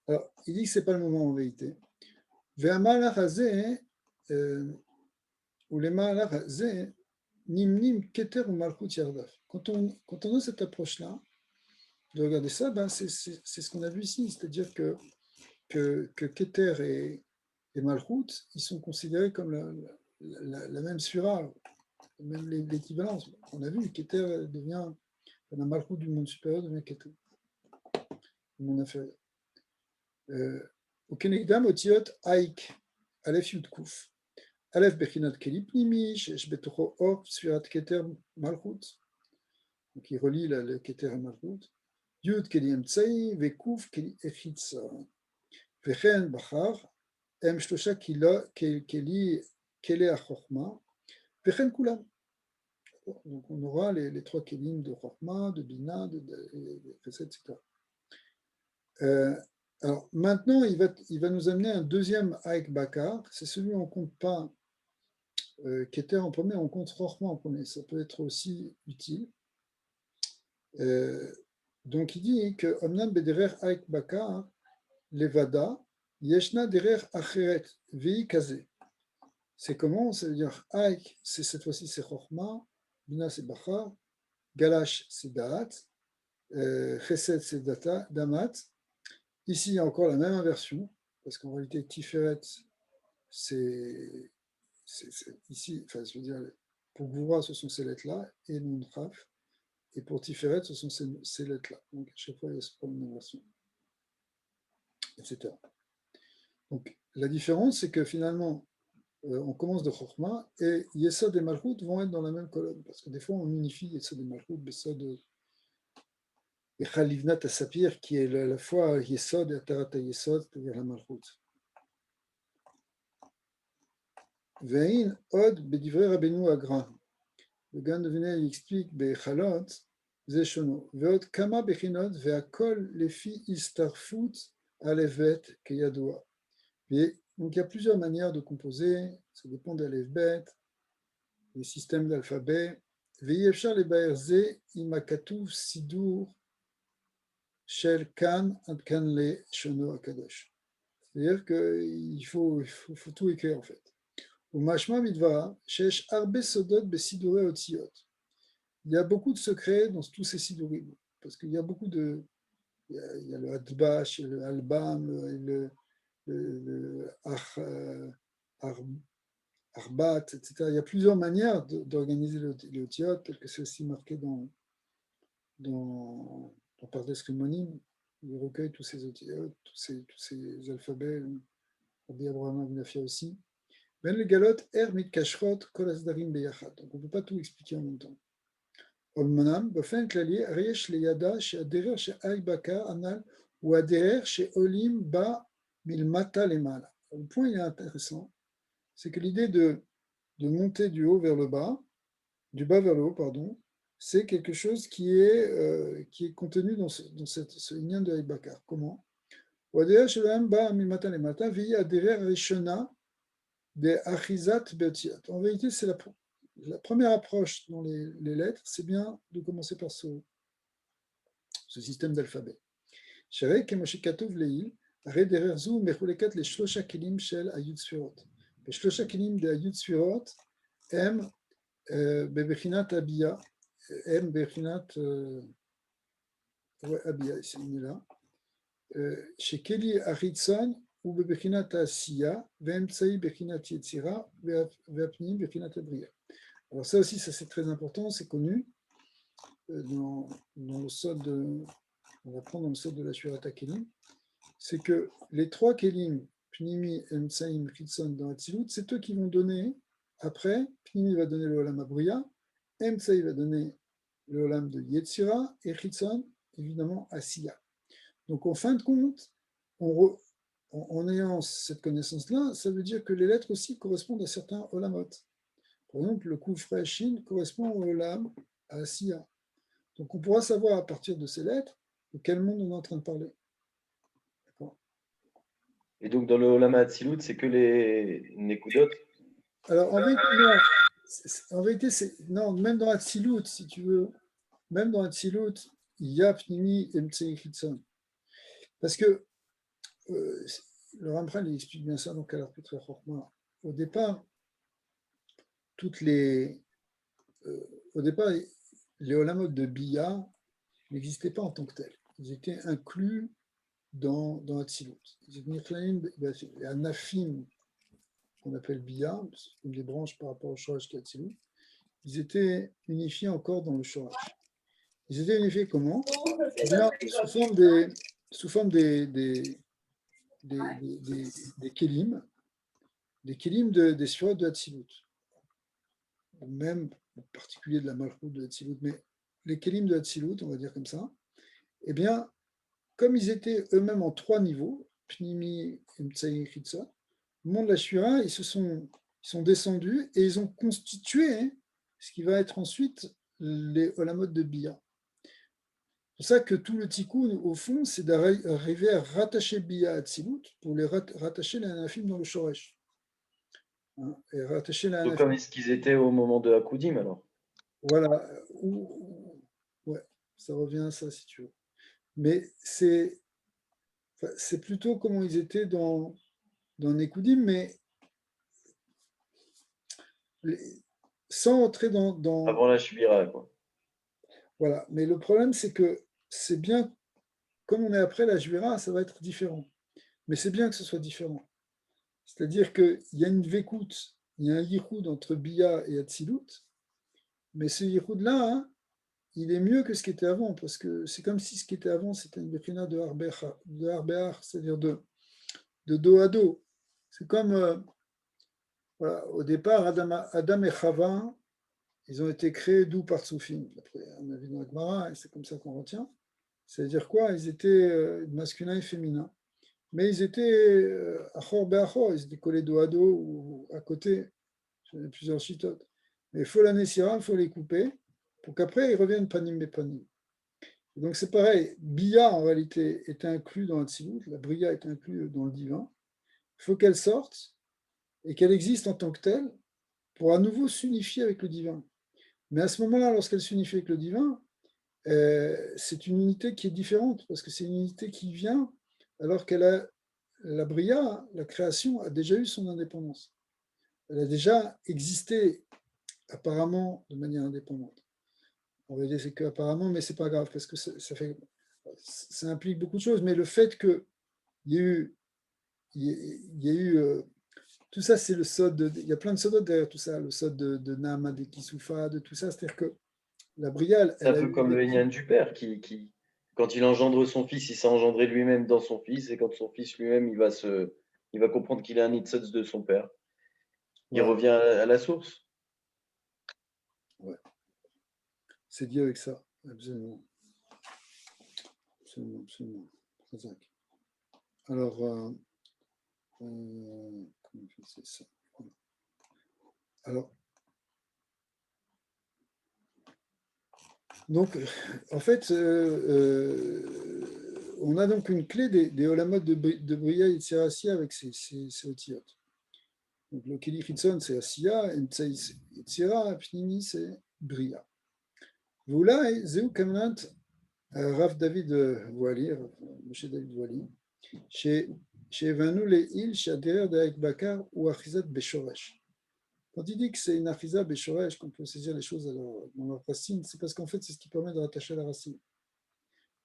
Alors, il dit que ce n'est pas le moment en vérité. Ve'amalach hazeh, ou les malach hazeh, nimnim keter ou malchut yardaf. Quand on a cette approche-là, de regarder ça, ben c'est ce qu'on a vu ici, c'est-à-dire que Keter et Malchut, ils sont considérés comme la même sphira, même l'équivalence. On a vu, Keter devient, la Malchut du monde supérieur devient Keter, du monde inférieur. Au Kenegdam, Otiot, Aik, Aleph Yud Kuf, Aleph Bechinat Keli Pnimi, Shesh Betocho Or, Sfirat Keter Malchut. Donc il relie le Keter et Malchut. Yud Keli Emtsai, Vekuf Keli Echitza. Vechen Bachar, Em Shlosha Keli Achorma, Vechen Kulam. Donc on aura les trois kelim de Chorma, de Bina, de Chesed, etc. Alors maintenant, il va nous amener un deuxième Aïk Bakar, c'est celui où on ne compte pas Keter en premier, on compte Chorma en premier, ça peut être aussi utile. Donc il dit que Omnam Bederer Aïk Bakar, Levada, Yeshna Derer Acheret, Vei Kaze. C'est comment? Ça veut dire Aïk, cette fois-ci c'est Chorma, Bina c'est Bachar, Galash c'est Da'at, Chesed c'est Damat. Ici il y a encore la même inversion, parce qu'en réalité Tiferet c'est ici, enfin je veux dire, pour Goura ce sont ces lettres-là, et Nunchaf, et pour Tiferet ce sont ces lettres-là. Donc à chaque fois il y a ce problème d'inversion, etc. Donc la différence c'est que finalement on commence de Chokhmah et Yesod et Malchut vont être dans la même colonne. Parce que des fois, on unifie Yesod et Malchut, Yesod et Chalivnat à Sapir, qui est à la fois Yesod et Atarat Yesod, c'est-à-dire la Malchut. Ve'in od bedivrei Rabbeinu Agra. Le Gan de Venel explique Bechalot, Zeshono. Ve'od kama bechinot ve'akol lefi istarfut alevet keyadoua. Donc il y a plusieurs manières de composer, ça dépend d'Alef-Bet, les systèmes d'alphabet. Ve'yefshar le'ba'erze imakatu sidur shel kan ad kan le shono akadosh. C'est-à-dire qu'il faut tout écrire en fait. Ou mashma midva shesh arbe sodot besidure otziot. Il y a beaucoup de secrets dans tous ces sidurim, parce qu'il y a beaucoup de, il y a le hadbash, le albam, le Arbat, etc. Il y a plusieurs manières d'organiser les otiotes, telles que c'est aussi marqué dans Pardes Rimonim. Il recueille tous ces otiotes, tous ces alphabets. Rabbi Abraham Avnafia aussi. Ben le galot mit kashrot kol asdarim beyachad. Donc on ne peut pas tout expliquer en même temps. Olmanam, באופן כללי, הרי יש לידע שהדרך שאי בקר הנ"ל הוא הדרך שעולים בה מלמטה למעלה. Le point il est intéressant, c'est que l'idée de monter du haut vers le bas, du bas vers le haut, pardon, c'est quelque chose qui est contenu dans ce inyan de Haïbakar. Comment? En vérité, c'est la première approche dans les lettres, c'est bien de commencer par ce système d'alphabet. שהרי כמו שכתוב לעיל, הרי דרך זו מחולקת לשלושה כלים של היוד ספירות. ושלושה כלים היוד ספירות הם בבחינת הביאה, הם בבחינת הביאה, הנה là, שכלי החיצון הוא בבחינת העשייה, ואמצעי בבחינת יצירה, והפנים בבחינת הבריאה. Alors ça aussi, ça c'est très important, c'est connu dans le sod on va prendre dans le sod de la Shurat HaKelim, c'est que les trois Kélim, Pnimi, Emtsaïm, Chitson dans Hatzilut, c'est eux qui vont donner, après, Pnimi va donner le Olam Abriya, Emtsaï va donner le Olam de Yetzira, et Chitson, évidemment, Asiya. Donc en fin de compte, en ayant cette connaissance-là, ça veut dire que les lettres aussi correspondent à certains Olamot. Par exemple, le coup Shin correspond au Olam, à Asiya. Donc on pourra savoir à partir de ces lettres de quel monde on est en train de parler. D'accord. Et donc, dans le Olam Hatzilut, c'est que les Nekudot. Alors en vérité, non. En vérité, non, même dans Hatzilut, si tu veux, même dans Hatzilut, il y a Pnimi et Mtsei Chitson. Parce que le Ramchal il explique bien ça dans Kalar Petra Chokma. Au départ, au départ, les Olamot de Bia n'existaient pas en tant que tels. Ils étaient inclus dans Hatzilut. Il y a un Nafim qu'on appelle Bia, comme des branches par rapport au Shorash qui est Hatzilut. Ils étaient unifiés encore dans le Shorash. Ils étaient unifiés comment? Eh bien, sous forme des Kélim, des Sphirot de Hatzilut. Même en particulier de la Malchut de Hatzilut, mais les Kélim de Hatzilut, on va dire comme ça, eh bien, comme ils étaient eux-mêmes en trois niveaux, Pnimi, Emtsaï, Chitsa, le monde de la Shura, ils sont descendus et ils ont constitué ce qui va être ensuite les Olamot de Bia. C'est pour ça que tout le tikkun, au fond, c'est d'arriver à rattacher Bia à Hatzilut pour les rattacher les Anafim dans le Shoresh. Hein, et rattacher les Donc, Anafim. comme est-ce qu'ils étaient au moment de Hakudim, alors? Voilà. Ouais, ça revient à ça, si tu veux. Mais c'est plutôt comment ils étaient dans Nekudim, mais sans entrer dans. Avant la Shvira, quoi. Voilà. Mais le problème, c'est que c'est bien, comme on est après la Juvera, ça va être différent. Mais c'est bien que ce soit différent. C'est-à-dire qu'il y a une vécoute, il y a un yichud entre Bia et Hatzilut, mais ce yichud-là, hein, il est mieux que ce qui était avant, parce que c'est comme si ce qui était avant, c'était une bechina de Arbeach, c'est-à-dire de dos à dos. C'est comme, voilà, au départ, Adam et Chava, ils ont été créés d'où par Soufim. Après, on a vu dans la Gemara, et c'est comme ça qu'on retient. C'est-à-dire quoi? Ils étaient masculins et féminins. Mais ils étaient achor be'achor, ils étaient collés dos à dos ou à côté. Il y a plusieurs chitotes. Mais il faut la Nessira, il faut les couper pour qu'après ils reviennent panim bepanim. Donc c'est pareil, Bia en réalité est inclus dans Hatzilut, la Bria est inclus dans le divin. Il faut qu'elle sorte et qu'elle existe en tant que telle pour à nouveau s'unifier avec le divin. Mais à ce moment-là, lorsqu'elle s'unifie avec le divin, c'est une unité qui est différente parce que c'est une unité qui vient alors qu'elle a la Bria, la création, a déjà eu son indépendance. Elle a déjà existé apparemment de manière indépendante. On va dire c'est que apparemment, mais c'est pas grave parce que ça implique beaucoup de choses. Mais le fait qu'il y ait eu tout ça, c'est le sod. Il y a plein de sodotes derrière tout ça, le sod de Nama, de Kisoufa, de tout ça. C'est-à-dire que la Bria, C'est un peu comme le Inyan du père qui, quand il engendre son fils, il s'est engendré lui-même dans son fils, et quand son fils lui-même, il va comprendre qu'il est un Nitzotz de son père. Il revient à la source. Ouais. C'est dit avec ça, absolument. Absolument, absolument. Alors, comment c'est ça? Voilà. Alors, donc, en fait, on a donc une clé des Olamot de Bria et Tsirassia avec ces otiotes. Donc, le Keli Chitzon, c'est Asiya, Emtsai, c'est Yetzira, Pnimi, c'est Bria. Voulai, Zeu Kamnat, Rav David Voili, Moshe David Voili, chez Vanu les îles, chez Aderer de Bakar ou Achizat Beshoresh. Quand il dit que c'est une Achiza Beshoresh, qu'on peut saisir les choses dans leur racine, c'est parce qu'en fait, c'est ce qui permet de rattacher la racine.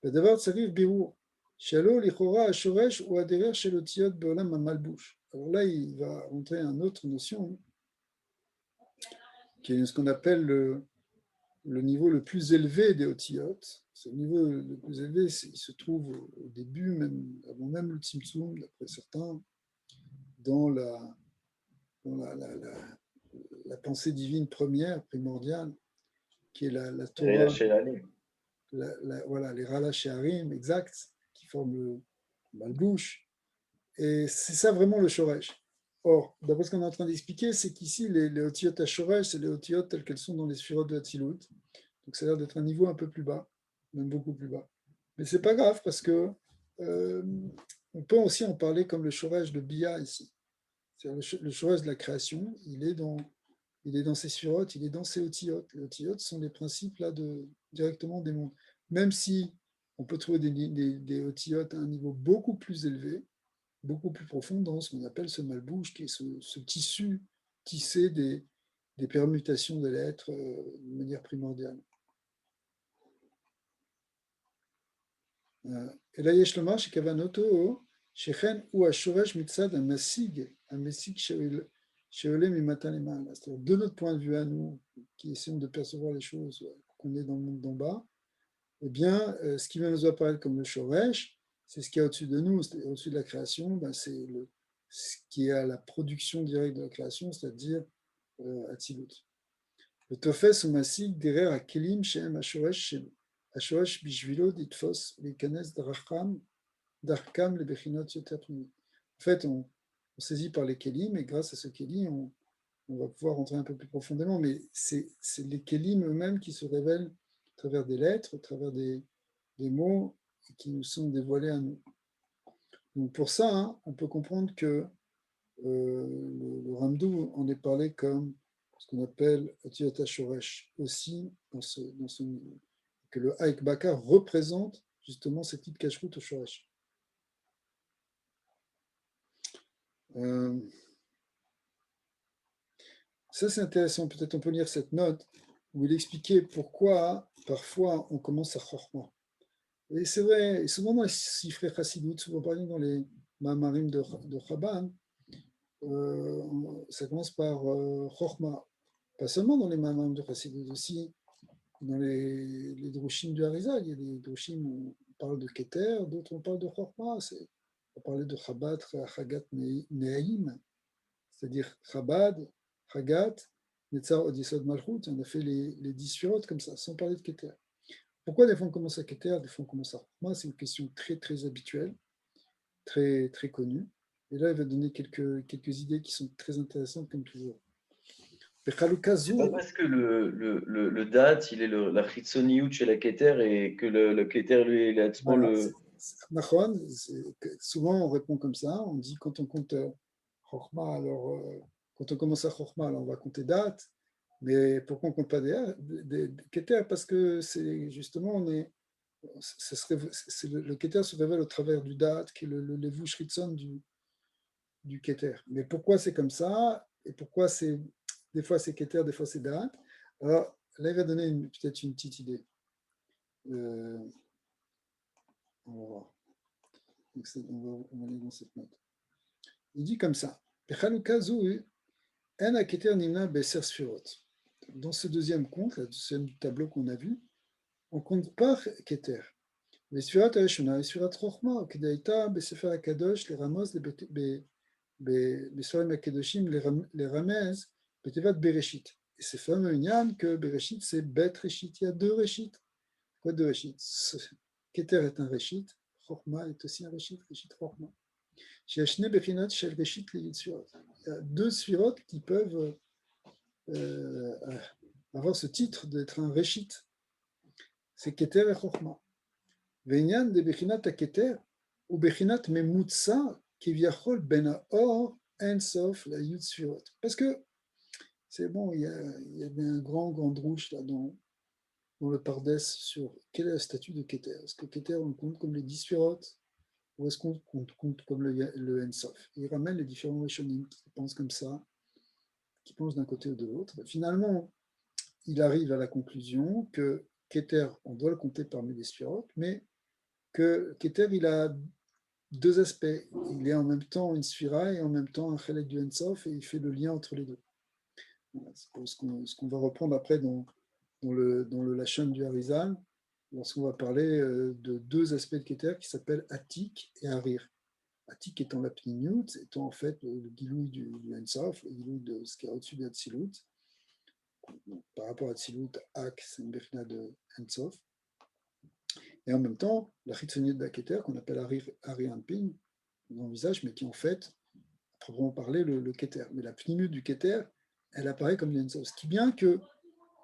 D'abord, ça arrive Birou. Shalo, Lichora, Ashoresh ou Aderer chez le Tiot Beolam Malbouche. Alors là, il va rentrer une autre notion, qui est ce qu'on appelle le niveau le plus élevé des otiotes, c'est le niveau le plus élevé, il se trouve au début, même, avant même le Tzimtzum, d'après certains, dans la pensée divine première, primordiale, qui est la Torah, voilà, les Rala Sheharim, exact, qui forment le Malbouche. Et c'est ça vraiment le Shoresh. Or, d'après ce qu'on est en train d'expliquer, c'est qu'ici, les Otiyot à Shoresh, c'est les Otiyot telles qu'elles sont dans les Sphirot de Hatzilut. Donc ça a l'air d'être un niveau un peu plus bas, même beaucoup plus bas. Mais c'est pas grave parce que on peut aussi en parler comme le Shoresh de Bia ici. C'est-à-dire le Shoresh de la création, il est dans ces sphirotes, il est dans ces otiyot. Les otiyot sont les principes là directement des mondes. Même si on peut trouver des otiyot à un niveau beaucoup plus élevé, beaucoup plus profond dans ce qu'on appelle ce malbouche, qui est ce tissu tissé des permutations des lettres de manière primordiale. Et là, yesh lomar shekavanoto shechen ou ashoresh mitzad un mesig sheolem mimatan lema'ala. C'est-à-dire de notre point de vue à nous, qui essayons de percevoir les choses, qu'on est dans le monde d'en bas, eh bien, ce qui va nous apparaître comme le shoresh, c'est ce qui est au-dessus de nous, au-dessus de la création, ben c'est ce qui est à la production directe de la création, c'est-à-dire Atzilut. Le tofes ou masig derrière à kelim shem ashoresh השורש בשבילו לתפוס, להיכנס דרכם לבחינות יותר פנימיות. En fait, on saisit par les kélim, et grâce à ce kélim, on va pouvoir rentrer un peu plus profondément, mais c'est les kélim eux-mêmes qui se révèlent à travers des lettres, à travers des mots qui nous sont dévoilés à nous. Donc pour ça, hein, on peut comprendre que le Ramdou en est parlé comme ce qu'on appelle Atiyata Shoresh, aussi dans ce niveau. Que le Haïk Bakar représente justement cette type cache-route au Shoresh. Ça, c'est intéressant. Peut-être on peut lire cette note où il expliquait pourquoi parfois on commence à Chorma. Et c'est vrai, et souvent dans les Sifrei Chassidut, souvent par exemple dans les Mamarim de Chabad, ça commence par Chorma. Pas seulement dans les Mamarim de Chassidut, aussi dans les Drushim du Harizal. Il y a des Drushim où on parle de Keter, d'autres on parle de Chorma. On parlait de Chabad, Chagat, Nehaim, c'est-à-dire Chabad, Chagat, Netzar, Odisod, Malchut. On a fait les 10 surotes comme ça, sans parler de Keter. Pourquoi des fois on commence à Keter, des fois on commence à Chorma? C'est une question très très habituelle, très très connue. Et là, il va donner quelques idées qui sont très intéressantes comme toujours. C'est pas parce que le date, il est la Chitsoniut chez la Keter et que le Keter, lui, il est voilà, souvent on répond comme ça, on dit quand on compte Chokhmah, alors quand on commence à Chokhmah, alors on va compter date, mais pourquoi on ne compte pas des Keter? Parce que c'est justement, le Keter se révèle au travers du date, qui est le Levush Ritson du Keter. Mais pourquoi c'est comme ça? Et pourquoi des fois c'est Keter, des fois c'est date? Alors là, il va donner peut-être une petite idée. On va voir. Donc, on va aller dans cette note. Il dit comme ça. Dans ce deuxième compte, le deuxième tableau qu'on a vu, on compte par Keter. Les Sfirat Arishona, les Sfirat Chochma, Kedaïta, Besefer Akadosh, les Ramos, les Sfarim Akadoshim, les Ramez, Betevat Bereshit. Et c'est fameux Inyan que Bereshit, c'est Bet Reshit. Il y a deux Reshit. Quoi deux Reshit? Keter est un Reshit, Chochma est aussi un Reshit, Reshit Chochma. Il y a deux Sfirot qui peuvent avoir ce titre d'être un Reshit. C'est Keter et Chochma. Veinyan de Bechinat à Keter, ou Bechinat Memutsa, qui viachol ben Or, Ensof, la Yud Sfirot. Parce que c'est bon, il y avait un grand drouche là dans le Pardes sur quel est le statut de Keter. Est-ce que Keter on compte comme les 10 Sfirot? Ou est-ce qu'on compte comme le Ensof? Il ramène les différents Rishonim qui pensent comme ça, qui pensent d'un côté ou de l'autre. Finalement, il arrive à la conclusion que Keter, on doit le compter parmi les sphirotes, mais que Keter, il a deux aspects. Il est en même temps une sphira et en même temps un chelek du Ensof, et il fait le lien entre les deux. Voilà, c'est ce qu'on va reprendre après dans le Lachon du Harizal, lorsqu'on va parler de deux aspects de Keter qui s'appellent Atik et Harir. Atik étant la Pnimiut, étant en fait le Gilouï du Ensof, le Gilouï de ce qui est au-dessus d'Atsilut. Par rapport à Atsilut, Ak, c'est une Bechina de Ensof. Et en même temps, la Chitzoniut de Keter, qu'on appelle Harir Anpin, on envisage, mais qui en fait, à proprement parler, le Keter. Mais la Pnimiut du Keter, elle apparaît comme du Ensof. Ce qui est bien que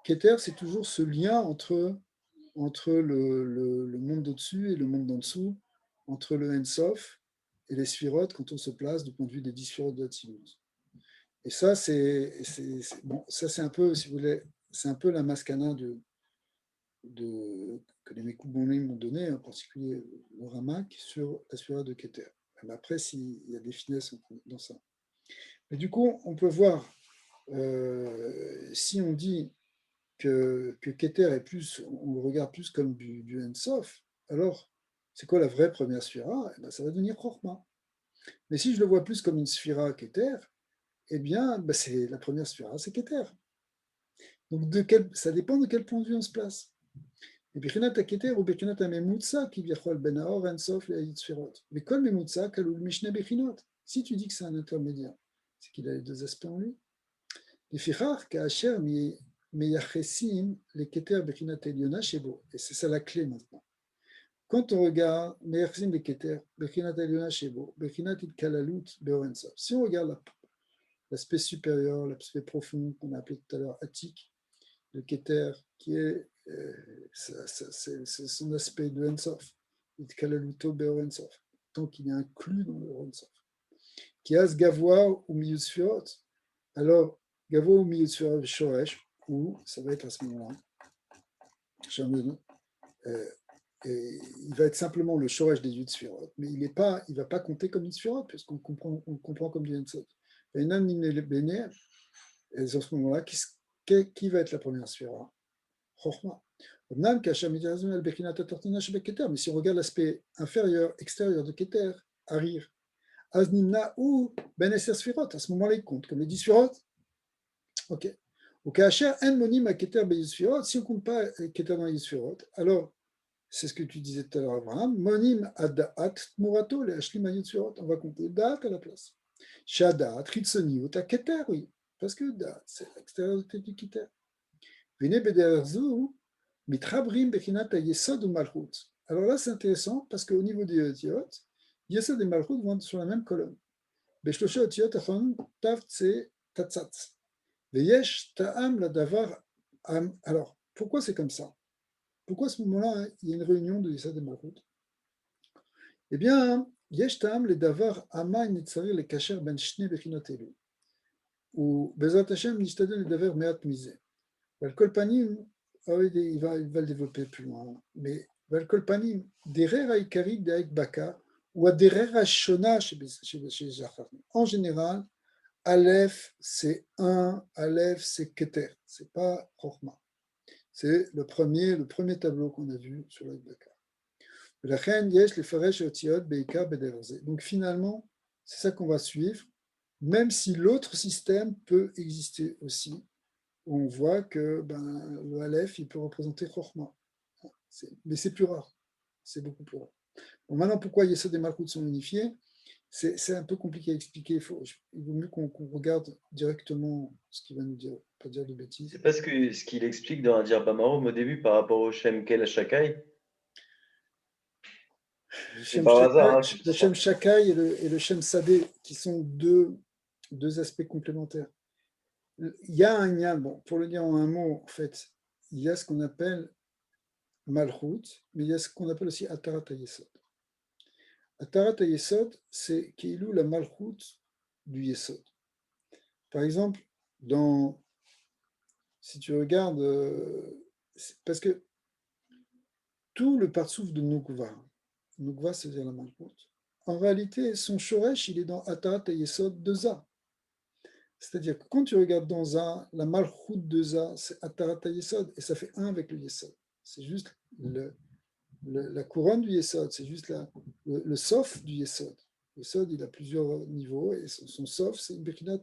Keter, c'est toujours ce lien entre le monde d'au-dessus et le monde d'en dessous, entre le Ensof et les sphirotes quand on se place du point de vue des 10 sphirotes de Hatzilut. Et ça, bon, ça, c'est un peu, si vous voulez, c'est un peu la maskana que les Mekoubonim m'ont donné, en particulier le Ramak, sur la sphirote de Keter. Mais après, s'il y a des finesses dans ça. Mais du coup, on peut voir, si on dit que Keter est plus, on le regarde plus comme du Ensof, alors c'est quoi la vraie première sphira? Eh ben, ça va devenir Chokhmah. Mais si je le vois plus comme une sphira Keter, eh bien, ben, c'est la première sphira, c'est Keter. Donc ça dépend de quel point de vue on se place. Et Bechinat Keter ou Bechinat Memutsa qui viachol ben Haor Ensof et Sphirot. Mais quoi le Memutsa, Kalul Mishne Bechinot? Si tu dis que c'est un intermédiaire, c'est qu'il a les deux aspects en lui. Les Fichar, Kaasher, Meyachesim, les Keter Bechinat Eliona Shebo. Et c'est ça la clé maintenant. Quand on regarde Meyachesim les Keter Bechinat Eliona Shebo, Bechinat Itkalalut Beorensof. Si on regarde l'aspect supérieur, l'aspect profond qu'on a appelé tout à l'heure Atik, le Keter, qui est, c'est son aspect de Ensof, Itkalaluto Beorensof, tant qu'il est inclus dans le Ensof. Qui a ce Gavoa ou milieu de Sphirot. Alors, Gavoa ou milieu de Sphirot Shoresh, ou ça va être à ce moment-là, il va être simplement le Shoresh des 8 Sphirot, mais il ne va pas compter comme une Sphirot, puisqu'on le comprend comme du Ensof. Et à ce moment-là, qui va être la première Sphira? Chokhmah. Mais si on regarde l'aspect inférieur, extérieur de Keter, Harir, Aznimna ou Ben Eser Sphirot, à ce moment-là, il compte comme les 10 Sphirot. Ok. Au Kacher, En Monim à Keter Ben Sphirot, si on ne compte pas Keter dans les Sphirot, alors, c'est ce que tu disais tout à l'heure, Abraham, Monim Ada'at Murato, les Ashlim Ayut Sphirot, on va compter Da'at à la place. Shada'at, Ritsoniot, à Keter, oui, parce que Da'at, c'est l'extérieur du Keter. Vene Bederzu, Mitrabrim Bechinat Yesod ou Malchut. Alors là, c'est intéressant parce qu'au niveau des Otiot, Yesod et Malchut vont sur la même colonne. Beshlosha Otiot Achon Tav Tse Tatzat. Veyesh Ta'am la Davar Am. Alors, pourquoi c'est comme ça? Pourquoi à ce moment-là, il y a une réunion de Yesod et Malchut? Eh bien, Yesh Ta'am le Davar Ama Nitzarir le Kacher Ben Shne Bechinot Elu. Ou Bezat Hashem Nishtadel le Davar Meat Mise. Valkolpanim, il va le développer plus loin, mais Valkolpanim, Derer Aikarik d'Aik Baka, ou à Derer Shona chez Zachar. En général, Aleph, c'est un, Aleph, c'est Keter, c'est pas Chokhmah. C'est le premier tableau qu'on a vu sur l'Aik Baka. La reine Yesh, les Faresh et Otiot, Beika, Bederze. Donc finalement, c'est ça qu'on va suivre, même si l'autre système peut exister aussi. On voit que le Aleph, il peut représenter Chokhmah. Mais c'est plus rare. C'est beaucoup plus rare. Bon, maintenant, pourquoi Yesod et Malchut sont unifiés? C'est un peu compliqué à expliquer. Il vaut mieux qu'on regarde directement ce qu'il va nous dire, pas dire de bêtises. C'est pas ce qu'il explique dans Adir Bamarom au début par rapport au Shem Kel Shakai. C'est par hasard. Le Shem Shakai et le Shem Sadeh, qui sont deux aspects complémentaires. Il y a un lien, bon, pour le dire en un mot, en fait, il y a ce qu'on appelle Malchut, mais il y a ce qu'on appelle aussi Atarat HaYesod. Atarat HaYesod, c'est Keilou la Malchut du Yesod. Par exemple, si tu regardes, parce que tout le partsouf de Nukva, c'est-à-dire la Malchut, en réalité, son Shoresh, il est dans Atarat HaYesod de Za. C'est-à-dire que quand tu regardes dans Za, la Malchut de Za, c'est Atarat HaYesod, et ça fait un avec le Yesod. C'est juste la couronne du Yesod, c'est juste le Sof du Yesod. Le Yesod, il a plusieurs niveaux, et son Sof, c'est une Bechinat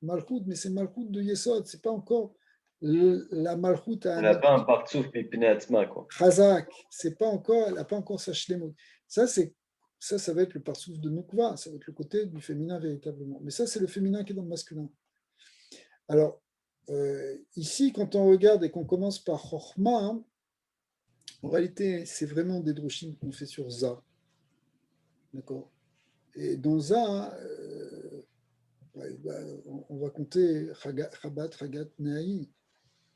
Malchut, mais c'est Malchut de Yesod, c'est pas encore La Malchut a Elle n'a pas un partsouf mipnei atzma, quoi. Chazak, c'est pas encore, elle n'a pas encore sa shlemut. Ça va être le parsouf de Nukva, ça va être le côté du féminin véritablement. Mais ça, c'est le féminin qui est dans le masculin. Alors, ici, quand on regarde et qu'on commence par Chochma, hein, en réalité, c'est vraiment des droshim qu'on fait sur Za. D'accord. Et dans Za, on va compter Chabat, Chagat, Neaï.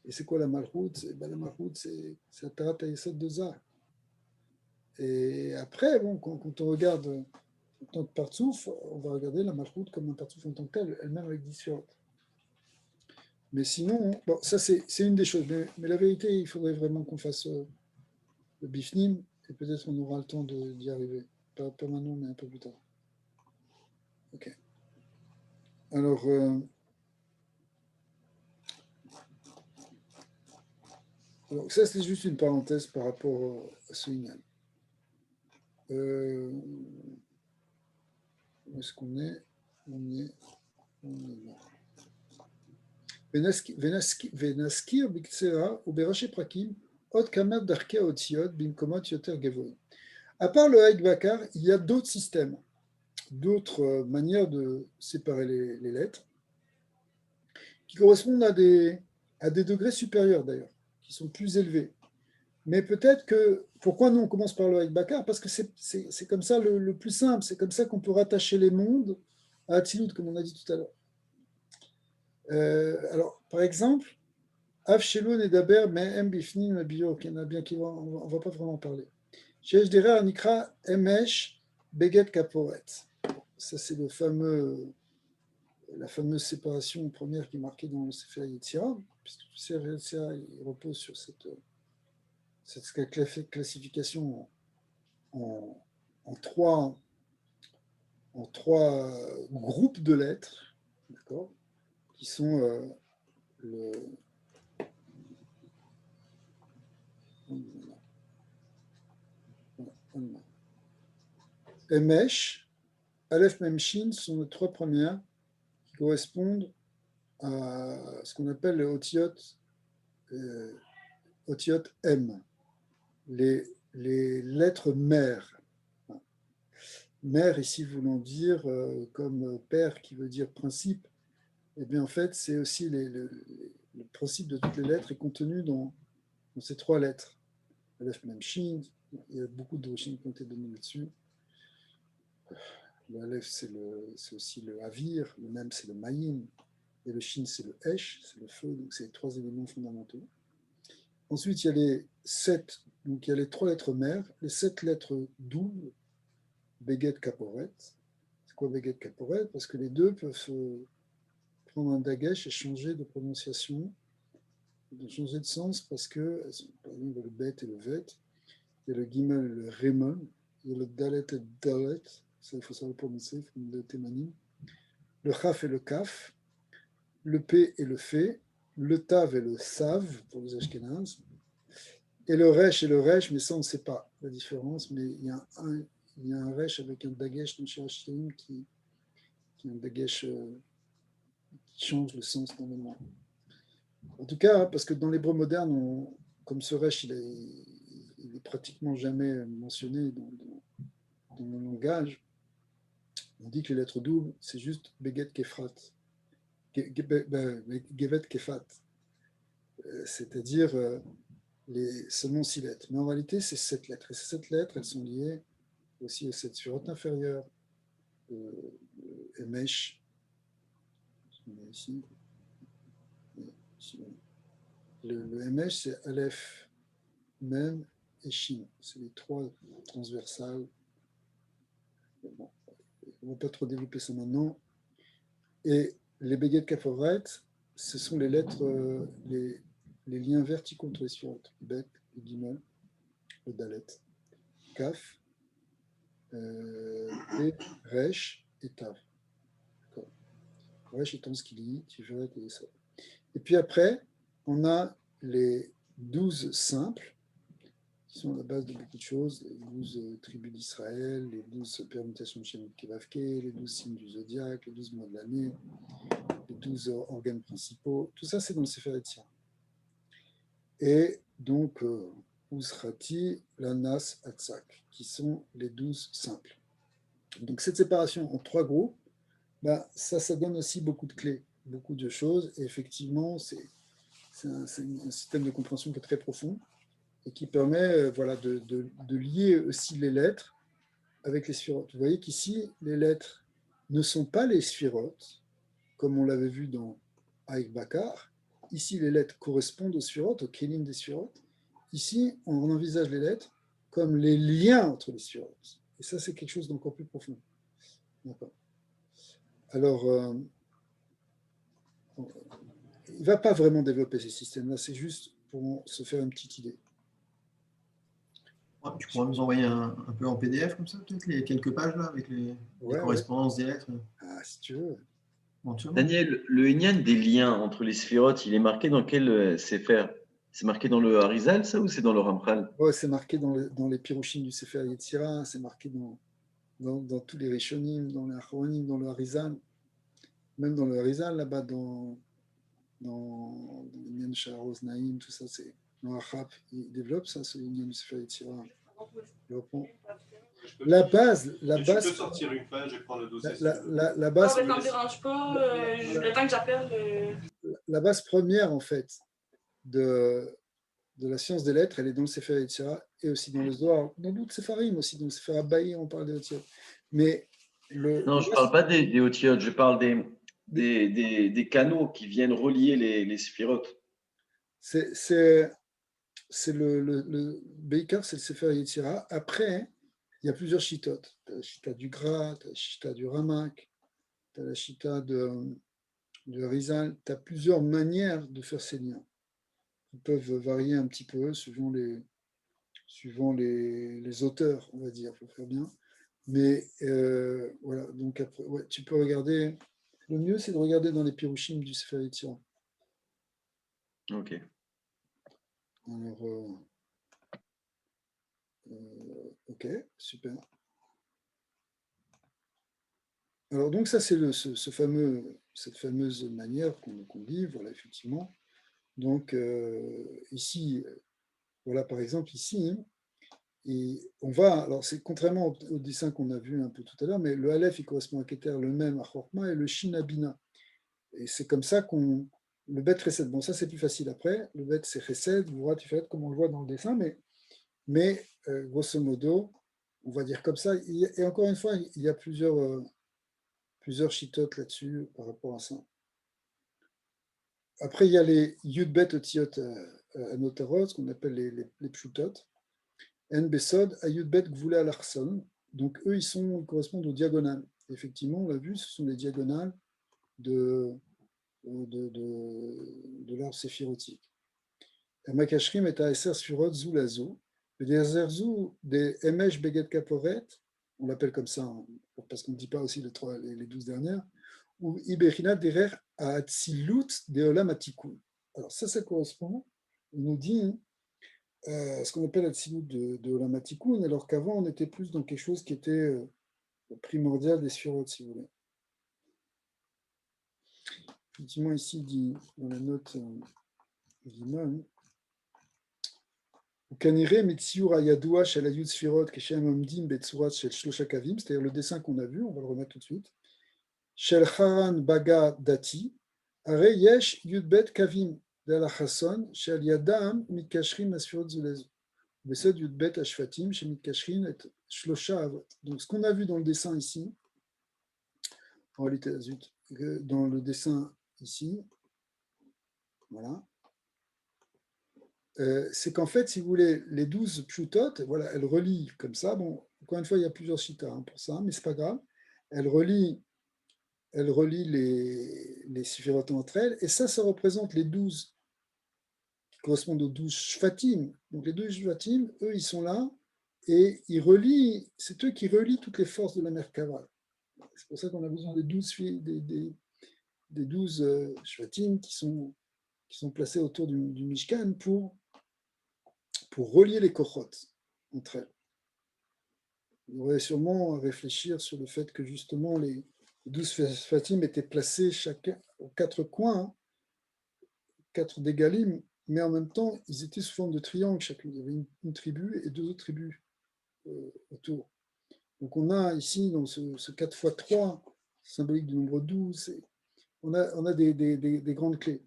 Et c'est quoi la Malchut? La Malchut, c'est la Tarat Ayesod de Za. Et après, bon, quand on regarde en tant que partsouf, on va regarder la Malchut comme un partsouf en tant que tel, elle-même avec 10 sur. Mais sinon, bon, ça c'est une des choses. Mais la vérité, il faudrait vraiment qu'on fasse le bifnim, et peut-être on aura le temps d'y arriver. Pas maintenant, mais un peu plus tard. Ok. Alors, ça c'est juste une parenthèse par rapport à ce Inyan. Où est-ce qu'on est? On est là. Venaskir biktsera ou beraché prakim od kamer darkei otziot bimkomot yoter gevoim. À part le Haïk Bakar, il y a d'autres systèmes, d'autres manières de séparer les lettres qui correspondent à des degrés supérieurs d'ailleurs, qui sont plus élevés. Mais peut-être que, pourquoi nous on commence par le Haïk Bakar? Parce que c'est comme ça le plus simple, c'est comme ça qu'on peut rattacher les mondes à Atzilut, comme on a dit tout à l'heure. Alors, par exemple, Av Shelun et Daber, mais M Bifnim, Biok, il y en a bien qui vont, on ne va pas vraiment parler. Shesh Derer Nikra Emesh Beget Kaporet. Ça, c'est la fameuse séparation première qui est marquée dans le Sefer Yetzira, puisque le Sefer Yetzira il repose sur cette classification en trois groupes de lettres, d'accord, qui sont le Emesh, Aleph Memshin sont les trois premières qui correspondent à ce qu'on appelle les Otiot M, les lettres mères. Mère ici voulant dire comme père qui veut dire principe, et bien en fait c'est aussi le principe de toutes les lettres est contenu dans ces trois lettres. Aleph Memshin, il y a beaucoup de roshim qui ont été donnés là-dessus. Le Aleph, c'est aussi le Havir, le Mem, c'est le Mayim, et le Shin, c'est le Esh, c'est le feu, donc c'est les trois éléments fondamentaux. Ensuite, il y a les trois lettres mères, les 7 lettres doubles, Beget Kaporet. C'est quoi Beget Kaporet? Parce que les deux peuvent prendre un dagesh et changer de prononciation, de changer de sens, parce que, par exemple, le Bet et le Vet, il y a le Gimel et le Remon, il y a le Dalet et le Dalet, ça il faut savoir le prononcer, il faut le témanim, le Chaf et le Kaf, le P et le Fé, le Tav et le Sav pour les Ashkénazes, et le Resh et le Resh, mais ça on ne sait pas la différence, mais il y a un Resh avec un Dagesh dans Shirashim qui est un Dagesh qui change le sens normalement. En tout cas, parce que dans l'hébreu moderne, comme ce Resh, il est pratiquement jamais mentionné dans le langage, on dit que les lettres doubles, c'est juste Beget Kefrat. Gevet Kefat. C'est-à-dire seulement 6 lettres. Mais en réalité, c'est 7 lettres. Et ces 7 lettres, elles sont liées aussi aux 7 surotes inférieures. Emesh. Ici. Le Emesh, c'est Aleph, Mem et Shin. C'est les trois transversales. Bon, on ne va pas trop développer ça maintenant. Et les Beget Kaforet, ce sont les lettres, les liens verticaux entre les suivantes. Bet, le Gimel, le Dalet, Kaf, et Resh et Tav. Resh étant ce qu'il dit, Tiferet et ça. Et puis après, on a les 12 simples, qui sont à la base de beaucoup de choses, les 12 tribus d'Israël, les 12 permutations de Shemot Kevavke, les 12 signes du zodiaque, les 12 mois de l'année, les 12 organes principaux. Tout ça, c'est dans le Sefer Yetzira. et donc Uzrati, Lanas, Atsak, qui sont les 12 simples. Donc cette séparation en 3 groupes, ben, ça donne aussi beaucoup de clés, beaucoup de choses, et effectivement, c'est un système de compréhension qui est très profond et qui permet voilà, de lier aussi les lettres avec les sphirotes. Vous voyez qu'ici, les lettres ne sont pas les sphirotes, comme on l'avait vu dans Aïk Bakar. Ici, les lettres correspondent aux sphirotes, aux kélim des sphirotes. Ici, on envisage les lettres comme les liens entre les sphirotes. Et ça, c'est quelque chose d'encore plus profond. D'accord. Alors, il ne va pas vraiment développer ces systèmes-là, c'est juste pour se faire une petite idée. Tu pourras nous envoyer un peu en PDF comme ça, peut-être, les quelques pages là, avec les correspondances des lettres Ah, si tu veux. Daniel, le Inyan des liens entre les sphirotes, il est marqué dans quel Sefer? C'est marqué dans le Harizal, ça, ou c'est dans le Ramchal? Ouais, c'est marqué dans les Pirushim du Sefer Yetzira, c'est marqué dans tous les Rishonim, dans les Achronim, dans le Harizal, même dans le Harizal, là-bas, dans le Inyan Shaharoz Naïm, tout ça, c'est dans Achab, il développe ça, ce Inyan du Sefer Yetzira. La base. Tu peux sortir une page et prendre le dossier. La base. Ça me dérange pas. Le temps que j'appelle. La base première, en fait, de la science des lettres, elle est dans le Sefer Yetzira et aussi dans le Zohar, dans d'autres Sefarim aussi, dans le Sefer Abaï, on parle des Otiyot. Mais non, je ne parle pas des Otiyot, je parle des canaux qui viennent relier les sphirotes. C'est le Beikar, c'est le Sefer Yetzira. Après, il y a plusieurs chitotes. Tu as la chita du Gra, tu as la chita du Ramak, tu as la chita de Rizal. Tu as plusieurs manières de faire ces liens. Ils peuvent varier un petit peu suivant les auteurs, on va dire, pour faire bien. Mais voilà, donc après, ouais, tu peux regarder. Le mieux, c'est de regarder dans les Pirushim du Sefer Yetzira. Ok. Alors, ok, super. Alors, donc, ça, c'est cette fameuse manière qu'on dit, voilà, effectivement. Donc, ici, voilà, par exemple, ici, et on va, alors c'est contrairement au dessin qu'on a vu un peu tout à l'heure, mais le Aleph, il correspond à Keter, le même à Chorma, et le Shin à Bina. Et c'est comme ça le Bet Chesed, bon, ça c'est plus facile après, le Bet c'est Chesed, Vourat, Tiferet, comme on le voit dans le dessin, mais grosso modo, on va dire comme ça. Et encore une fois, il y a plusieurs chitotes là-dessus par rapport à ça. Après, il y a les Yudbet Otiot Anotarot, ce qu'on appelle les Pshutot. En Besod, Ayudbet Gvula Larson. Donc, eux, ils correspondent aux diagonales. Effectivement, on l'a vu, ce sont les diagonales de l'arbre séphirotique. Makashrim est à Esser Sphirot Zulazo. Le Dezerzu des Emesh Beget Kaporet, on l'appelle comme ça, parce qu'on ne dit pas aussi les 12 dernières, ou Iberina Derer à Atzilut de Olam Atikun. Alors, ça correspond, il nous dit ce qu'on appelle Atzilut de Olam Atikun, alors qu'avant, on était plus dans quelque chose qui était primordial des sphirotes, si vous voulez. Effectivement, ici, il dit, dans la note d'Imam, c'est-à-dire le dessin qu'on a vu, on va le remettre tout de suite. Shel Haran Baga Dati, Are Yesh Yudbet Kavim de la Chasson, Shel Yadam Mikashrin Asfirot Zulezu. Besed Yudbet Ashfatim, Shel Mikashrin et Shlosha Avot. Donc ce qu'on a vu dans le dessin ici, en réalité, dans le dessin ici, voilà. C'est qu'en fait, si vous voulez, les 12 pshutot, voilà, elles relient comme ça. Bon, encore une fois, il y a plusieurs chitas pour ça, mais c'est pas grave. Elles relient les séphirotes entre elles, et ça représente les 12 qui correspondent aux 12 shvatim. Donc les 12 shvatim, eux, ils sont là, et c'est eux qui relient toutes les forces de la Merkava. C'est pour ça qu'on a besoin des 12 shvatim qui sont placés autour du Mishkan pour relier les kochot entre elles. On devrait sûrement réfléchir sur le fait que justement les 12 Fatim étaient placés chacun aux 4 coins, 4 dégalim, mais en même temps, ils étaient sous forme de triangle chacune. Il y avait une tribu et 2 autres tribus autour. Donc on a ici, dans ce 4 x 3, symbolique du nombre 12, on a des grandes clés.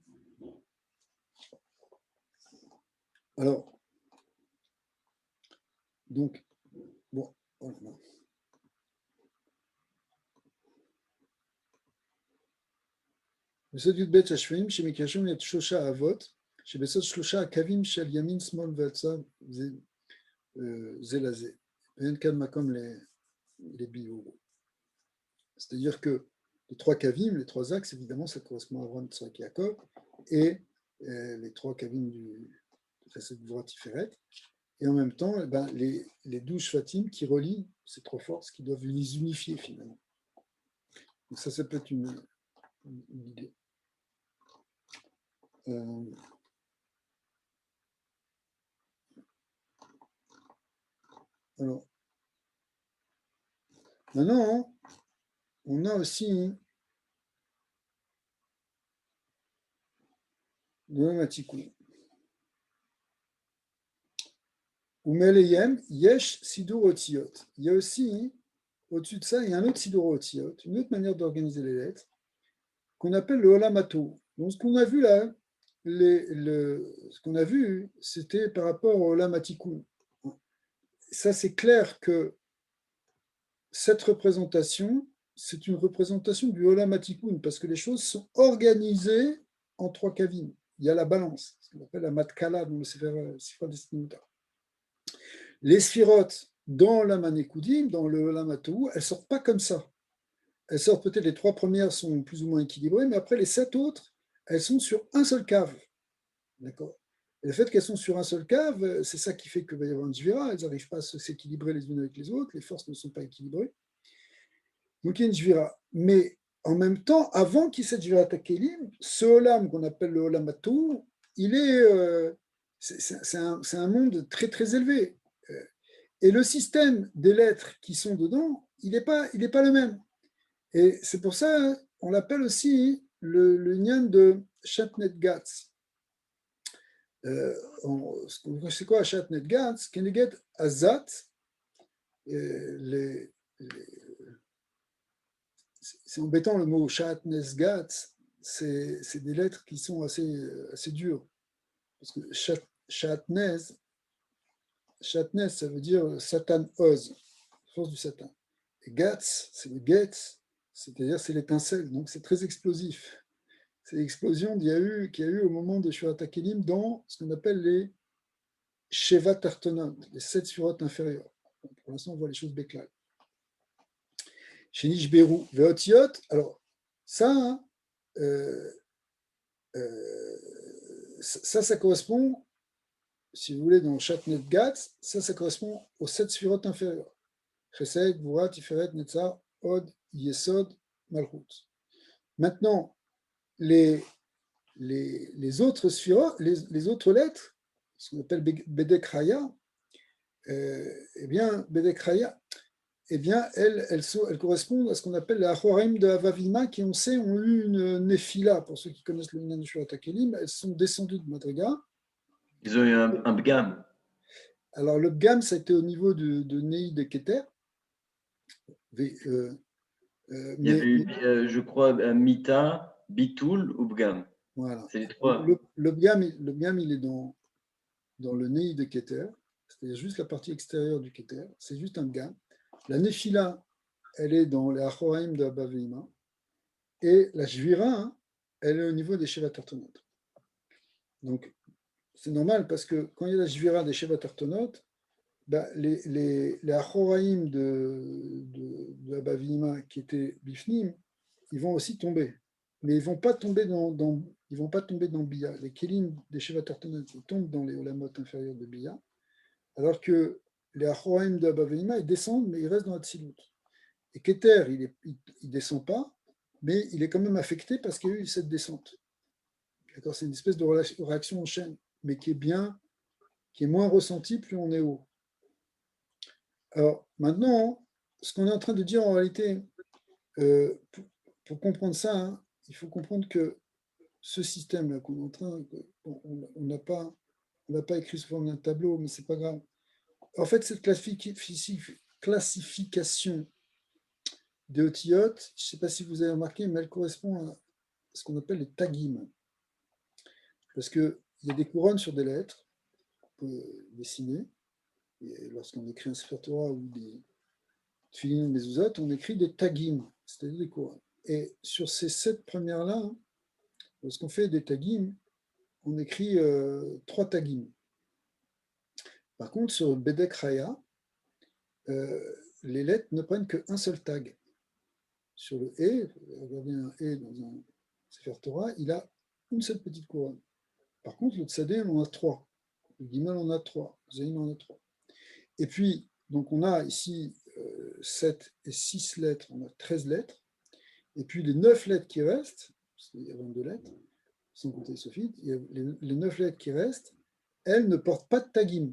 Alors, donc, bon, voilà. בסוד י"ב השפעים שמקשרים את 3 האבות, שבסוד 3 הקווים של ימין, שמאל והצד זה לזה. ואין כאן מקום לביאור. C'est-à-dire que les 3 kavim, les 3 axes, évidemment, ça correspond à Avraham, Yitzhak et Yaakov, et les 3 kavim du Chesed Gvura Tiferet, et en même temps, les 12 shvatim qui relient ces 3 forces, qui doivent les unifier finalement. Donc ça peut être une idée. Alors, maintenant, on a aussi le même attikou. Umeleyem, yesh sidur otiyot. Il y a aussi, au-dessus de ça, il y a un autre sidur otiyot, une autre manière d'organiser les lettres, qu'on appelle le olamato. Donc, ce qu'on a vu là, ce qu'on a vu, c'était par rapport au olamatikun. Ça, c'est clair que cette représentation, c'est une représentation du olamatikun, parce que les choses sont organisées en 3 kavim. Il y a la balance, ce qu'on appelle la matkala dans le Sifra Destinouta. Les sphirotes dans la Manekoudim, dans le Olamatou, elles ne sortent pas comme ça. Elles sortent peut-être, les 3 premières sont plus ou moins équilibrées, mais après les 7 autres, elles sont sur un seul cave. D'accord. Et le fait qu'elles sont sur un seul cave, c'est ça qui fait qu'il va y avoir une jvira, elles n'arrivent pas à s'équilibrer les unes avec les autres, les forces ne sont pas équilibrées. Donc il y a une jvira. Mais en même temps, avant qu'il y ait cette jvira takelim, ce olam qu'on appelle le olamatou, il est, c'est un monde très très élevé. Et le système des lettres qui sont dedans, il n'est pas le même. Et c'est pour ça on l'appelle aussi le nyan de Shatnet Gatz. C'est quoi Shatnet Gatz? Keneget Azat. C'est embêtant le mot Shatnes Gatz. C'est des lettres qui sont assez dures. Parce que Shatnes, ça veut dire Satan Oz, force du Satan. Et Gatz, c'est le Getz, c'est-à-dire c'est l'étincelle, donc c'est très explosif. C'est l'explosion qu'il y a eu au moment de Shurat HaKelim dans ce qu'on appelle les Sheva Tartonot, les 7 surotes inférieures. Pour l'instant, on voit les choses béclales. Chez Nishberu, Veotiot, alors ça, ça correspond, si vous voulez, dans Shatnet Gatz, ça correspond aux 7 surotes inférieures. Chesed, Gvura, Tiferet, Netzar, Od, Yesod, Malchut. Maintenant, les autres sphira, les autres lettres, ce qu'on appelle Bedek Raya, eh bien, elles correspondent à ce qu'on appelle les Achorim de Havavima, qui, on sait, ont eu une Nephila. Pour ceux qui connaissent le Minyan de Shurat HaKelim, elles sont descendues de Madriga. Ils ont eu un Bgam. Alors, le Bgam, ça a été au niveau de Nei de Keter. Il y avait eu, je crois, Mita, Bitoul ou Bgam. Voilà. C'est les 3. Le Bgam, il est dans le Nei de Keter, c'est-à-dire juste la partie extérieure du Keter. C'est juste un Bgam. La Nephila, elle est dans les Achoraim de Abba Veima. Et la Jvira, elle est au niveau des Sheva Tartonot. Donc, c'est normal parce que quand il y a la Jvira des Sheva Tartonot, les Achoraim de Abba Veima qui étaient Bifnim, ils vont aussi tomber. Mais ils ne vont pas tomber dans Bia. Les Kélim des Sheva Tartonot, ils tombent dans les Olamot inférieurs de Bia, alors que les Achoraim de Abba Veima, ils descendent, mais ils restent dans Hatzilut. Et Keter, il ne descend pas, mais il est quand même affecté parce qu'il y a eu cette descente. D'accord, c'est une espèce de réaction en chaîne, mais qui est moins ressentie plus on est haut. Alors maintenant, ce qu'on est en train de dire en réalité, pour comprendre ça, il faut comprendre que ce système-là qu'on est en train, on n'a pas écrit sous forme d'un tableau, mais c'est pas grave. En fait, cette classification des otiotes, je ne sais pas si vous avez remarqué, mais elle correspond à ce qu'on appelle les tagim. Parce qu'il y a des couronnes sur des lettres qu'on peut dessiner. Et lorsqu'on écrit un Sefer Torah ou des Tfilin ou des Mezuzot, on écrit des tagim, c'est-à-dire des couronnes. Et sur ces 7 premières-là, lorsqu'on fait des tagim, on écrit 3 tagim. Par contre, sur Bedek Raya, les lettres ne prennent qu'un seul tag. Sur le E, regardez un E dans un Sefer Torah, il a une seule petite couronne. Par contre, le Tzadé, on en a 3. Le Gimel, on en a 3. Le Zayin, on en a 3. Et puis, donc on a ici 7 et 6 lettres, on a 13 lettres. Et puis les 9 lettres qui restent, parce qu'il y a 22 lettres, sans compter Sophie, les 9 lettres qui restent, elles ne portent pas de tagim.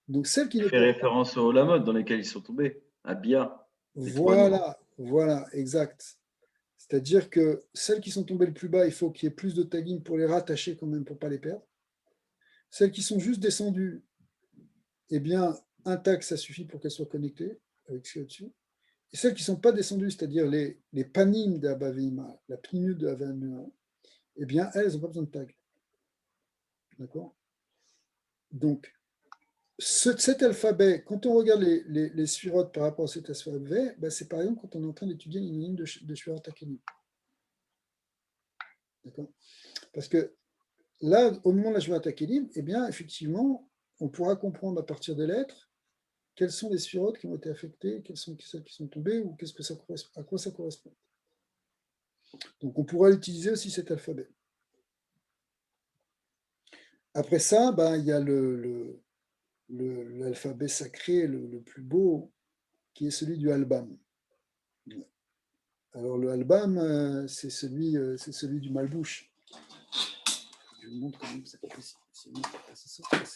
Donc celles qui ne fait référence aux Olamot dans lesquels ils sont tombés, à Bia. Voilà, exact. C'est-à-dire que celles qui sont tombées le plus bas, il faut qu'il y ait plus de tagim pour les rattacher quand même, pour ne pas les perdre. Celles qui sont juste descendues, eh bien, un tag, ça suffit pour qu'elles soient connectées avec ce qu'il y a dessus. Et celles qui ne sont pas descendues, c'est-à-dire les panim de Abavima, la pnimut de Avamima, eh bien, elles n'ont pas besoin de tag. D'accord? Donc, cet alphabet, quand on regarde les sphirotes par rapport à cet alphabet, ben c'est par exemple quand on est en train d'étudier une ligne de sphirotes Akenim. D'accord? Parce que là, au moment de la sphirote Akenim, eh bien, effectivement, on pourra comprendre à partir des lettres quelles sont les sphirotes qui ont été affectées, quelles sont celles qui sont tombées, ou à quoi ça correspond. Donc, on pourra utiliser aussi cet alphabet. Après ça, ben, il y a l'alphabet sacré le plus beau, qui est celui du Albam. Alors le Albam, c'est celui du Malbouche. Je vous montre quand même, c'est pas possible. C'est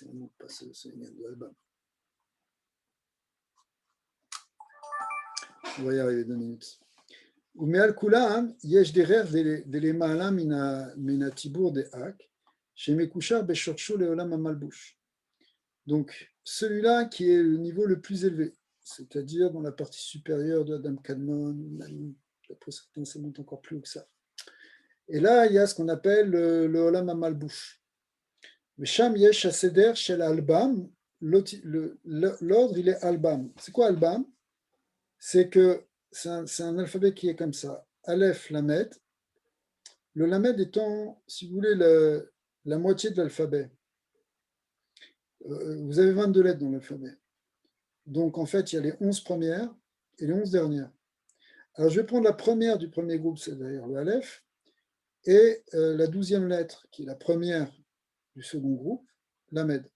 un nom, pas ce lien de Albam. On va y arriver 2 minutes. ומעל כולם יש דרך דלמעלה מן הציבור דאק, שמקושר בשורשו לעולם המלבוש. Donc, celui-là qui est le niveau le plus élevé, c'est-à-dire dans la partie supérieure de Adam Kadmon, d'après certains, ça monte encore plus haut que ça. Et là, il y a ce qu'on appelle le Olam HaMalbush. Mais Sham Yesh HaSeder Shel Albam, l'ordre, il est Albam. C'est quoi Albam? C'est que c'est un alphabet qui est comme ça. Aleph, Lamed. Le Lamed étant, si vous voulez, la moitié de l'alphabet. Vous avez 22 lettres dans l'alphabet. Donc, en fait, il y a les 11 premières et les 11 dernières. Alors, je vais prendre la première du premier groupe, c'est d'ailleurs le Aleph, et la 12e lettre, qui est la première du second groupe, Lamed.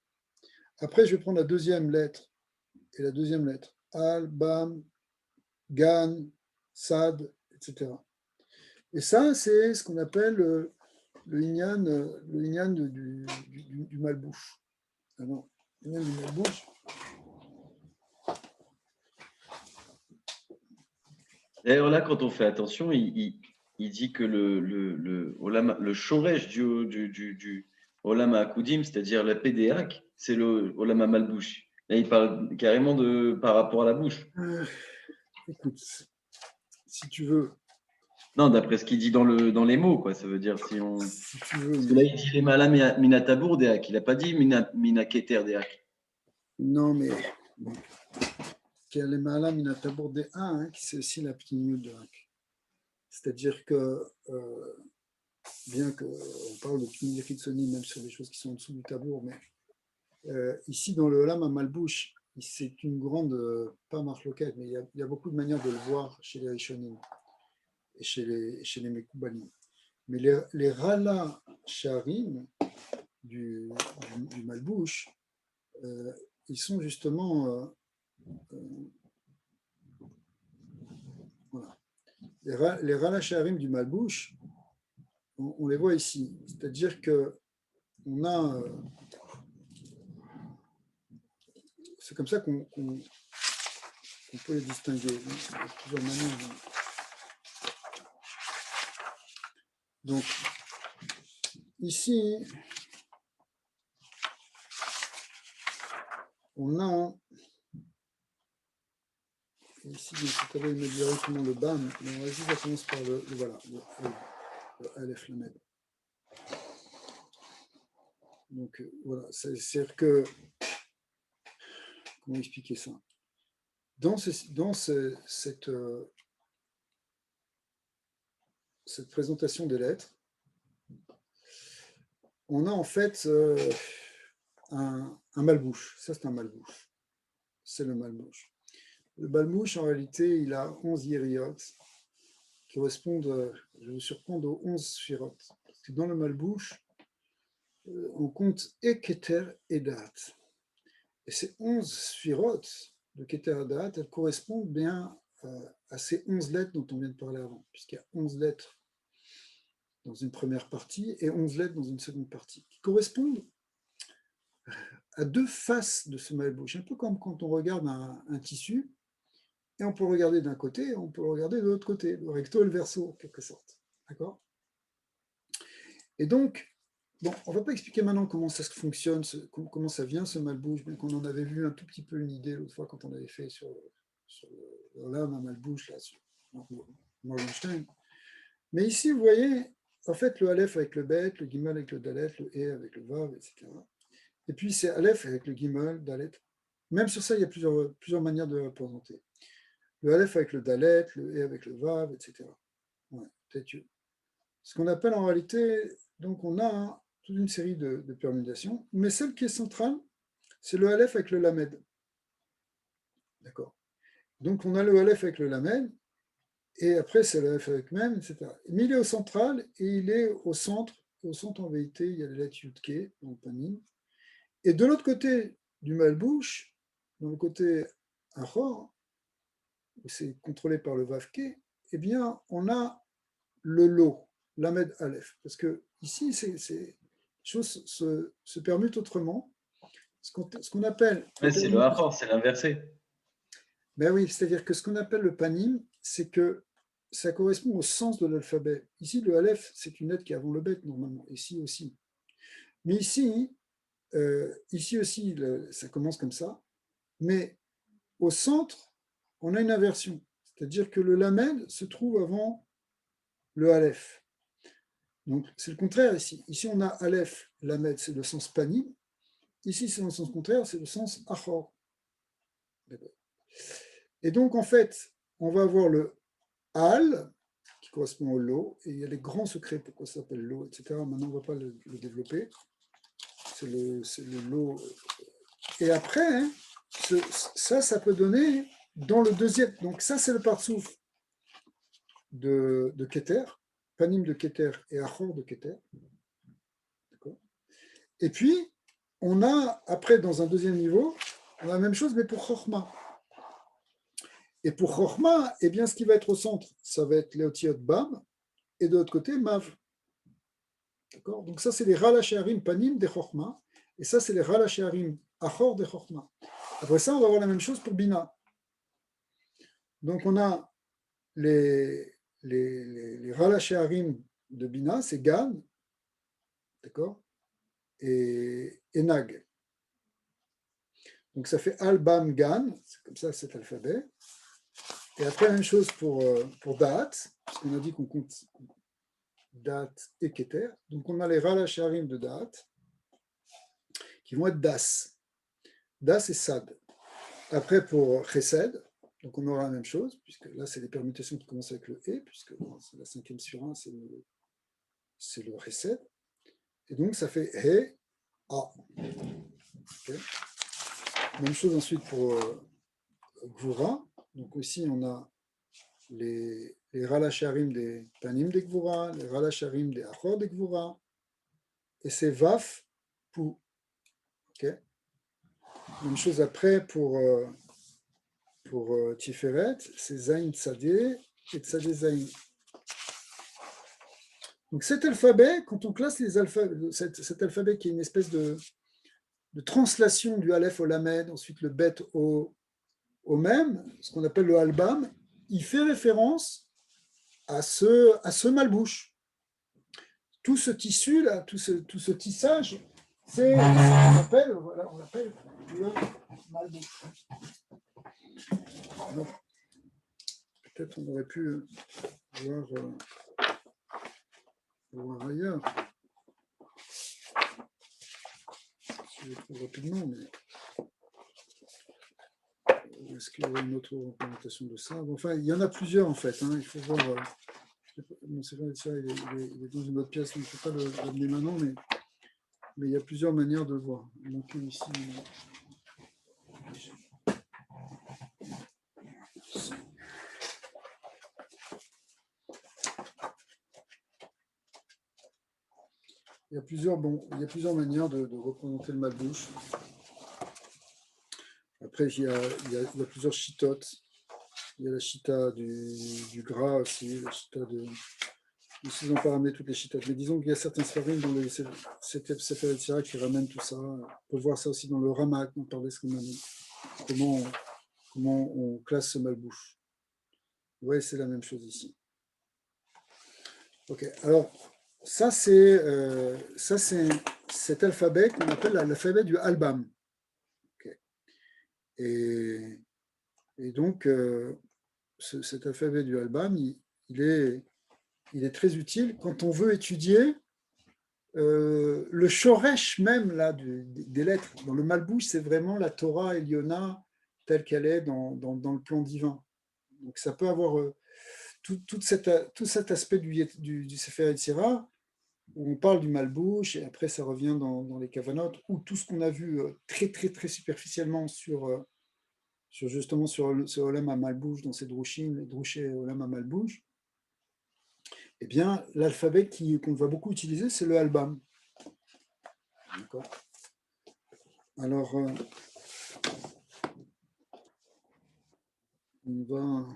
Après, je vais prendre la deuxième lettre et la deuxième lettre, Al, Bam, Gan, Sad, etc. Et ça, c'est ce qu'on appelle le Inyan du Malbouche. Ah non, le Inyan du Malbouche. D'ailleurs, là, quand on fait attention, il dit que le shoresh du Olam HaAkudim, c'est-à-dire la PDAC, c'est le Olam HaMalbush. Là, il parle carrément par rapport à la bouche. Écoute, si tu veux. Non, d'après ce qu'il dit dans les mots, quoi. Ça veut dire si on. Si tu veux, parce que là, il dit les malam minatabour deak. Il n'a pas dit minaketer deak. Non, mais. Qui a les malam minatabour de 1, qui c'est aussi la pnimut de Hak. C'est-à-dire que, bien qu'on parle de pnimut Hitsoni, même sur les choses qui sont en dessous du tabour, mais ici, dans le Olam HaMalbush, c'est une grande, pas marloquette, mais il y a beaucoup de manières de le voir chez les Rishonim et chez les Mekoubalim. Mais les Rala Sharim du Malbush, ils sont justement voilà. Les Rala Sharim du Malbush, on les voit ici. C'est-à-dire qu'on a. C'est comme ça qu'on peut les distinguer. Il y a plusieurs manières. Donc, ici, on a, ici, tout à l'heure, il me dirait comment le BAM, mais on va juste, ça commence par voilà, le Aleph Lamed. Donc, voilà, c'est-à-dire que, comment expliquer ça? Dans cette présentation des lettres, on a en fait un malbouche. Ça, c'est un malbouche. C'est le malbouche. Le malbouche, en réalité, il a 11 yériot qui correspondent, je vais vous surprendre, aux 11 sphirot. Parce que dans le malbouche, on compte et Keter et Da'at. Et ces 11 sphirot de Keter et Da'at, elles correspondent bien à ces 11 lettres dont on vient de parler avant, puisqu'il y a 11 lettres dans une première partie et 11 lettres dans une seconde partie, qui correspondent à deux faces de ce malbouche, un peu comme quand on regarde un tissu, et on peut le regarder d'un côté, et on peut le regarder de l'autre côté, le recto et le verso, en quelque sorte. D'accord? Et donc, bon, on ne va pas expliquer maintenant comment ça fonctionne, comment ça vient ce malbouche, bien qu'on en avait vu un tout petit peu une idée l'autre fois quand on avait fait sur l'âme à malbouche, là, sur Morgenstein. Mais ici, vous voyez, en fait, le Aleph avec le Bet, le Gimel avec le Dalet, le E avec le Vav, etc. Et puis c'est Aleph avec le Gimel, Dalet. Même sur ça, il y a plusieurs manières de le représenter. Le Aleph avec le Dalet, le E avec le Vav, etc. Ouais, peut-être. Ce qu'on appelle en réalité, donc on a toute une série de permutations, mais celle qui est centrale, c'est le Aleph avec le Lamed. D'accord. Donc on a le Aleph avec le Lamed, et après c'est le Aleph avec Mem, etc. Mais il est au central et il est au centre. Au centre, en vérité, il y a les lettres Yudke, dans le panim. Et de l'autre côté du malbouche, dans le côté Achor, où c'est contrôlé par le Vavke, eh bien, on a le Lo, Lamed Aleph. Parce que ici, les choses se permutent autrement. Ce qu'on appelle. Mais c'est le Achor, c'est l'inversé. Ben oui, c'est-à-dire que ce qu'on appelle le panim, c'est que ça correspond au sens de l'alphabet. Ici, le Aleph, c'est une lettre qui est avant le Bet, normalement. Ici aussi. Mais ici aussi, ça commence comme ça. Mais au centre, on a une inversion. C'est-à-dire que le Lamed se trouve avant le Aleph. Donc, c'est le contraire ici. Ici, on a Aleph, Lamed, c'est le sens panim. Ici, c'est dans le sens contraire, c'est le sens Achor. Et donc, en fait, on va avoir le Al, qui correspond au Lo, et il y a les grands secrets pourquoi ça s'appelle Lo, etc. Maintenant, on ne va pas le développer. C'est le Lo. Et après, hein, ça peut donner dans le deuxième. Donc, ça, c'est le partsouf de Keter, Panim de Keter et Achor de Keter. Et puis, on a, après, dans un deuxième niveau, on a la même chose, mais pour Chochma. Et pour Chochma, eh bien, ce qui va être au centre, ça va être Léotiot Bam, et de l'autre côté, Mav. D'accord? Donc, ça, c'est les Ralacharim Panim de Chochma, et ça, c'est les Ralacharim Achor de Chochma. Après ça, on va avoir la même chose pour Bina. Donc, on a les Ralacharim de Bina, c'est Gan, d'accord, et Nag. Donc ça fait Al-Bam Gan, c'est comme ça cet alphabet. Et après, la même chose pour Da'at, parce qu'on a dit qu'on compte Da'at et Keter. Donc on a les Ralacharim de Da'at, qui vont être Das. Das et Sad. Après, pour Chesed, donc on aura la même chose, puisque là, c'est les permutations qui commencent avec le E, puisque la cinquième sur 1, c'est le Chesed. Et donc, ça fait He, A. Okay. Même chose ensuite pour Gvura. Donc aussi, on a les Ralacharim des Panim de Gvura, les Ralacharim des Achor de Gvura, et c'est Vaf, Pou. Okay. Même chose après pour Tiferet, c'est Zain Tzadé et Tzadé Zain. Donc cet alphabet, quand on classe les alphabets, cet alphabet qui est une espèce de translation du Aleph au Lamed, ensuite le Bet au Mem, ce qu'on appelle le Albam, il fait référence à ce malbouche. tout ce tissu-là, tout ce tissage, c'est ce qu'on appelle, voilà, on l'appelle le malbouche. Donc, peut-être on aurait pu voir ailleurs. Je le trouve rapidement, mais est-ce qu'il y a une autre représentation de ça? Enfin, il y en a plusieurs en fait. Hein. Il faut voir. Non, c'est vrai, ça, il est dans une autre pièce, donc je ne peux pas l'amener maintenant, mais il y a plusieurs manières de le voir. Donc ici. Il y a plusieurs manières de représenter le malbouche. Après, il y a plusieurs chitotes. Il y a la chita du gras aussi, la chita de. Ici, ils n'ont pas ramené toutes les chitotes. Mais disons qu'il y a certains sfarim dans les Sefer Yetzirah qui ramènent tout ça. On peut voir ça aussi dans le Ramak, on parlait ce qu'on a dit. Comment on classe ce malbouche. Oui, c'est la même chose ici. Ok, alors, ça c'est cet alphabet qu'on appelle l'alphabet du Albam. Okay. Et donc, cet alphabet du Albam, il est très utile quand on veut étudier le shoresh même là, des lettres. Dans le malbouche, c'est vraiment la Torah Eliona telle qu'elle est dans le plan divin. Donc ça peut avoir tout cet aspect du Sefer Yetzirah, où on parle du malbouche, et après ça revient dans les Kavanot, ou tout ce qu'on a vu très très très superficiellement sur justement sur Olam HaMalbouch, dans ces Drushim, les Drushé Olam HaMalbouch. Eh bien, l'alphabet qu'on va beaucoup utiliser, c'est le Albam. D'accord. Alors, on va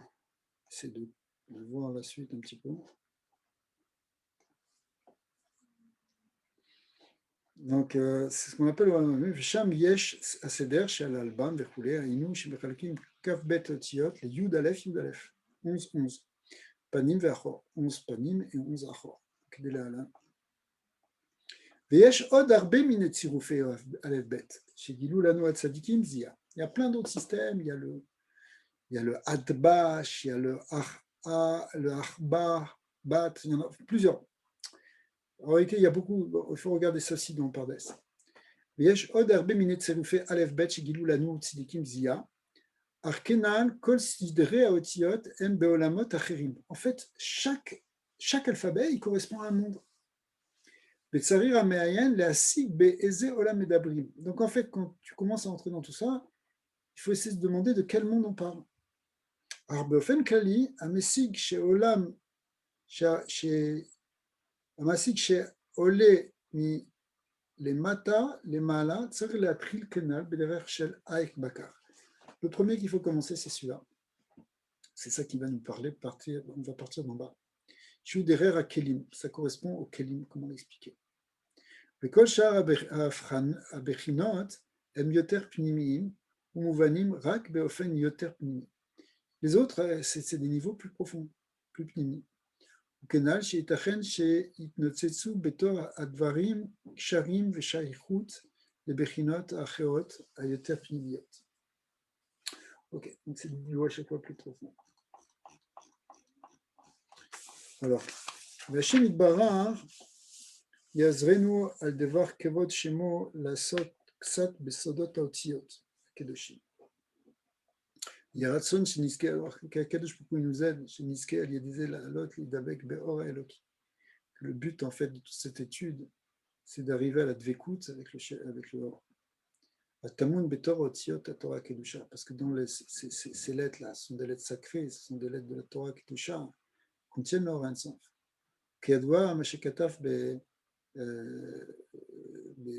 essayer de voir la suite un petit peu. Donc, c'est ce qu'on appelle Sham Yesh Aseder Shal Albam Verkoulé Ainu Shemechalakim Kaf Bet Tiot, les Yud Aleph, 11. Panim Verchor, 11 Panim et 11 Achor. Veyesh Od Arbe Min Tzirufei Aleph Bet, chez Gilou Lanu Atzadikim Zia. Il y a plein d'autres systèmes, il y a le Adbash, il y a le Arba, Bat, il y en a plusieurs. En réalité, il y a beaucoup, il faut regarder ça aussi dans Pardes. Veyesh Od Arbe Min Tzirufei Aleph Bet, chez Gilou Lanu Atzadikim Zia. Arkenan, Kol Sidre Aotiot, M Beolamot Acherim. En fait, chaque alphabet, il correspond à un monde. Donc en fait, quand tu commences à entrer dans tout ça, il faut essayer de se demander de quel monde on parle. Arbeofen Kali, Amesig chez Olam, Amesig chez Olé mi les Mata, les Mala, Tsar la Tril Kenal, Bederer Shel Aik Bakar. Le premier qu'il faut commencer, c'est celui-là. C'est ça qui va nous parler. On va partir d'en bas. Shu derer à Kelim. Ça correspond au Kelim. Comment l'expliquer? Le Kol Shar Abechinot em yoter pnimiim ou muvanim rak beofen yoter pnimi. Les autres, c'est des niveaux plus profonds, plus pnimi. Kenal sheitachen sheitnotzetsu betor advarim ksharim veshaychut les bechinot acheot ayoter pnimiot. Ok, donc c'est des niveaux à chaque fois plus profond. Alors, Hashem Yitbarach Yazrenu al devar kevod shemo lasot ksat besodot haotziot kedoshim. Yaratson sheniske, alors qu'Akadosh pourquoi il nous aide, sheniske al yedize la'alot lidavek be'or eloki. Le but en fait de toute cette étude, c'est d'arriver à la dvekut avec le or. Tamun betor haotziot Torah kedusha, parce que dans ces lettres là, ce sont des lettres sacrées, ce sont des lettres de la Torah kedusha, contiennent l'or Ein-Sof. Kiyadwa mashekataf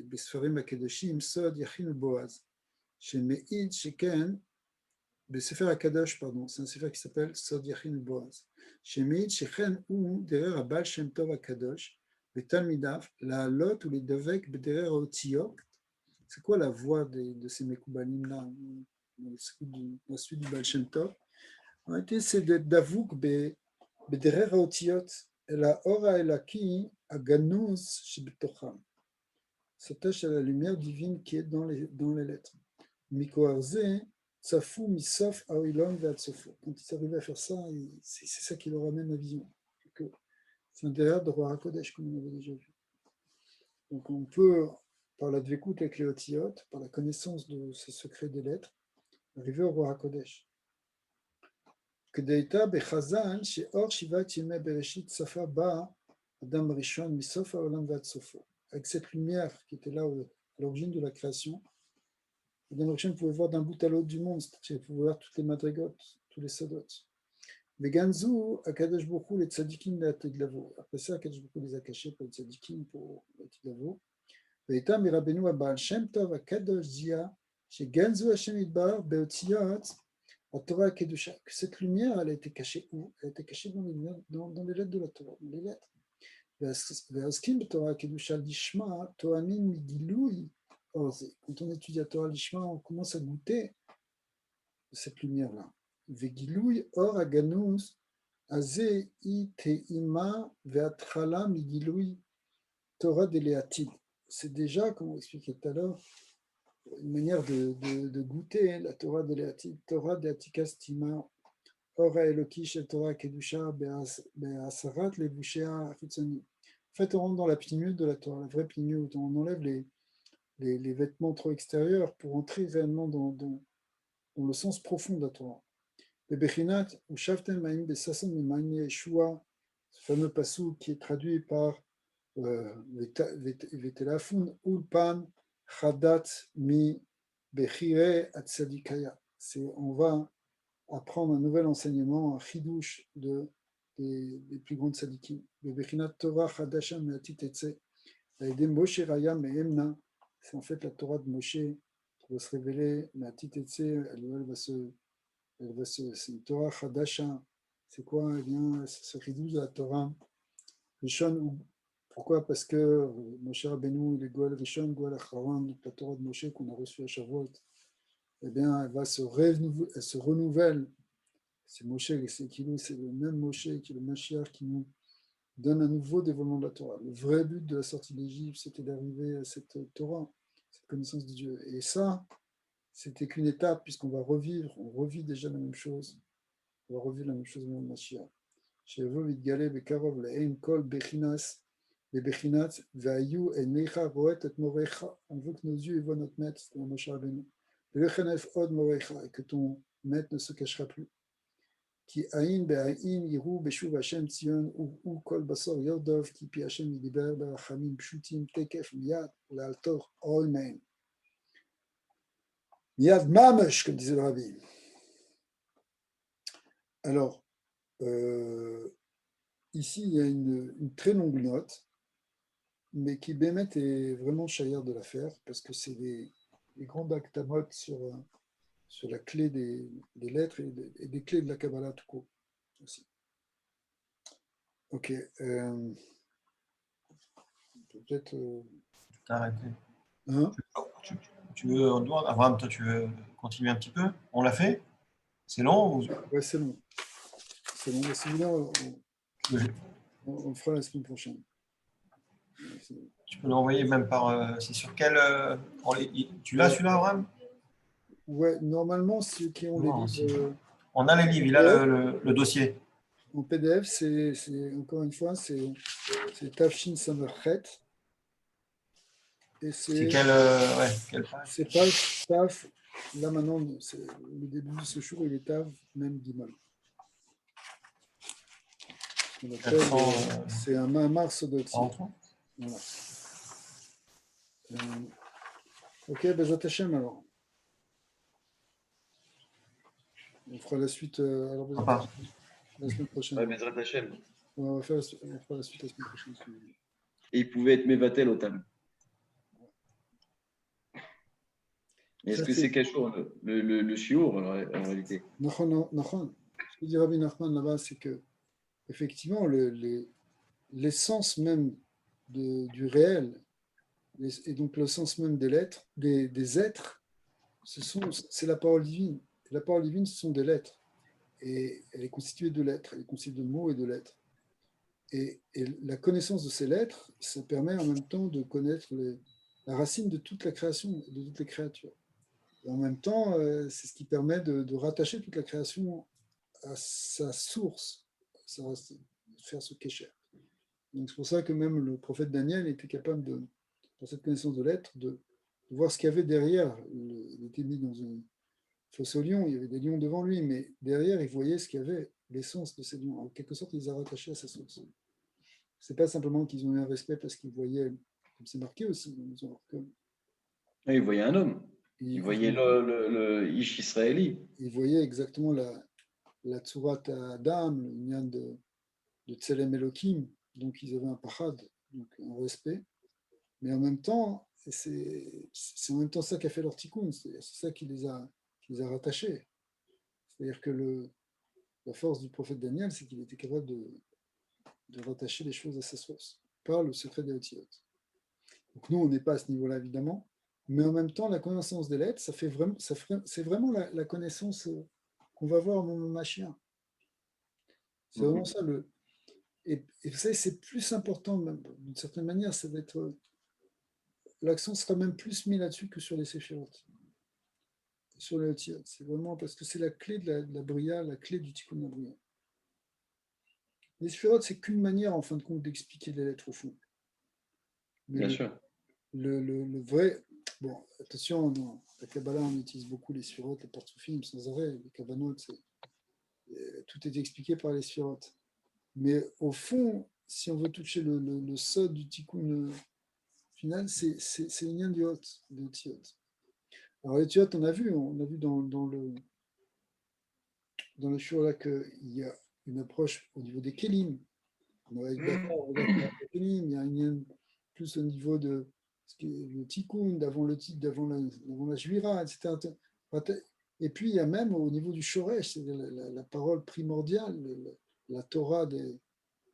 בספרים הקדושים סוד יכין ובועז שמעיד שכן בספר הקדוש, pardon, c'est un ספר qui s'appelle סוד יכין ובועז שמעיד שכן הוא דרר הבעל שם טוב הקדוש ותלמידיו לעלות ולדבק בדרר האותיות. C'est quoi la voix de ces מקובלים là dans la suite du בעל שם טוב? En réalité, c'est d'être דבוק בדרר האותיות אל האור האלוקי Aganus Shibetocham, s'attache à la lumière divine qui est dans les lettres. Mikoarze, Tsafou, Misof, Aoilon, Veatsofo. Quand il s'arrive à faire ça, c'est ça qui leur amène la vision. C'est l'intérieur de Roi HaKodesh, comme on avait déjà vu. Donc on peut, par la dvékout avec les otiyot, par la connaissance de ces secrets des lettres, arriver au Roi HaKodesh. Kedeita bechazan, she'or shivat yemei bereshit safa ba adam rishon misof haolam veatsofo. Avec cette lumière qui était là à l'origine de la création, Adam Rishon pouvait voir d'un bout à l'autre du monde, c'est-à-dire qu'il pouvait voir toutes les madrigotes, tous les sadot. Veganzu, Akadosh Baruch Hu, les tzadikim de Ateglavo. Après ça, Akadosh Baruch Hu les a cachés pour les tzadikim, pour Ateglavo. Veita mirabenu abal Shem Tov Akadosh Zia, chez Ganzu Hashem Idbar, Beotziyot, la Torah Kedusha. Cette lumière, elle a été cachée où? Elle a été cachée dans les lettres de la Torah, dans les lettres. Ve'askim Torah Kedusha Lishma, Toamin Migilui. Quand on étudie la Torah Lishma, on commence à goûter cette lumière-là. Vegilouy or aganus azeh I teima ve'atchala migilouy Torah deleatid. C'est déjà, comme on expliquait tout à l'heure, une manière de goûter la Torah deleatid. Torah deatikas tima or eloki shel Torah kedusha be'asarat levushea achitzoni. En fait, on rentre dans la pnimiut de la Torah, la vraie pnimiut, on enlève les vêtements trop extérieurs pour entrer réellement dans le sens profond de la Torah. Le Bechinat, ou Shavtem Maim Besason Mimaim Yeshua, ce fameux passou qui est traduit par Vetelafun Ulpan Chadat Mi Bechire Atzadikaya. On va apprendre un nouvel enseignement, un chidouche des plus grandes tzadikim. Le Bechinat Torah Chadasha Meatit Etze, Aïdem Moshe Raya Mehemna, c'est en fait la Torah de Moshe qui va se révéler, Meatit Etze, elle va c'est une Torah Chadasha. C'est quoi? Eh bien, c'est ce ridouche de la Torah. Rishon, pourquoi? Parce que Moshe Rabbeinu, il est Goel Rishon, Goel Acharon, la Torah de Moshe qu'on a reçue à Shavuot, eh bien, elle se renouvelle. C'est Moshe, c'est le même Moshe qui est le Mashiach qui nous donne un nouveau dévoilement de la Torah. Le vrai but de la sortie d'Égypte, c'était d'arriver à cette Torah, cette connaissance de Dieu. Et ça, c'était qu'une étape, puisqu'on va revivre, on revit déjà la même chose. On va revivre la même chose dans le Mashiach. On veut que nos yeux voient notre maître, c'est Moshe Rabbeinu. Et que ton maître ne se cachera plus. Qui aïn be'aïn yiru beshuv Hashem Tzion ou kol basor yordov qui pi Hashem yidiber berachamim pshutim tekef miyad l'altor olmen. Miyad mamash, comme disait le rabbi. Alors, ici, il y a une très longue note, mais qui Bémet est vraiment chaillard de l'affaire, parce que c'est des grands aktamot sur la clé des lettres et des clés de la Kabbalah tout court aussi. Ok. Peut-être. Arrêtez. Hein? Tu veux, Abraham, toi, tu veux continuer un petit peu? On l'a fait? C'est long ou... Ouais, c'est long. C'est long. Mais sinon, on le fera la semaine prochaine. Tu peux l'envoyer même par... c'est sur quel... tu l'as celui-là, Abraham? Ouais, normalement, ceux qui ont les livres. On a les livres, il a le dossier. En PDF, c'est encore une fois, c'est Tafshin Samerchet. Et c'est quelle page? C'est page Taf. Là maintenant, le début de ce jour, il est Taf, même Gimel. C'est un Mars de voilà. Ok, Bezat Hashem alors. On fera la suite alors, la semaine prochaine. Ouais, Bezrat Hashem. On fera la suite la semaine prochaine. Et il pouvait être Mevatel au Tam. Est-ce que c'est quelque chose, le shiur en réalité? Non. Ce que dit Rabbi Nachman là-bas, c'est que effectivement, l'essence même du réel, et donc le sens même des lettres, des êtres, c'est la parole divine. Et la parole divine, ce sont des lettres. Et elle est constituée de lettres, elle est constituée de mots et de lettres. Et la connaissance de ces lettres, ça permet en même temps de connaître la racine de toute la création, de toutes les créatures. Et en même temps, c'est ce qui permet de rattacher toute la création à sa source, faire ce kécher. Donc c'est pour ça que même le prophète Daniel était capable, dans cette connaissance de lettres, de voir ce qu'il y avait derrière. Il était mis dans une fosse aux lions, il y avait des lions devant lui, mais derrière, il voyait ce qu'il y avait, l'essence de ces lions. En quelque sorte, il les a rattachés à sa source. C'est pas simplement qu'ils ont eu un respect parce qu'ils voyaient, comme c'est marqué aussi, Il voyait un homme. Il voyait le Ish israéli. Il voyait exactement la Tsurat Adam, le Nyan de Tselem Elohim, donc ils avaient un pachad, donc un respect. Mais en même temps, c'est en même temps ça qui a fait leur tikkun, c'est ça qui les a rattachés. C'est-à-dire que la force du prophète Daniel, c'est qu'il était capable de rattacher les choses à sa source, par le secret des Otiyot. Donc nous, on n'est pas à ce niveau-là, évidemment, mais en même temps, la connaissance des lettres, c'est vraiment la connaissance qu'on va voir au moment Mashiach. C'est vraiment ça. Et vous savez, c'est plus important, d'une certaine manière, ça va être... L'accent sera même plus mis là-dessus que sur les séphirotes, sur les Otiyot. C'est vraiment parce que c'est la clé de la Bria, la clé du Tikkun Bria. Les séphirotes, c'est qu'une manière, en fin de compte, d'expliquer les lettres au fond. Mais Bien sûr. Le vrai... Bon, attention, dans la Kabbalah, on utilise beaucoup les séphirotes, les partsoufim, sans arrêt, les kavanot, tout est expliqué par les séphirotes. Mais au fond, si on veut toucher le sod du Tikkun final, c'est le lien du Hot, de Tiot. Alors les Tiot, on a vu dans le shiur là qu'il y a une approche au niveau des Kélim. On va être d'accord avec les Kélim, il y a un lien plus au niveau de le Tikkun, d'avant la Jvira, etc. Et puis il y a même au niveau du Shoresh, c'est la parole primordiale, la Torah du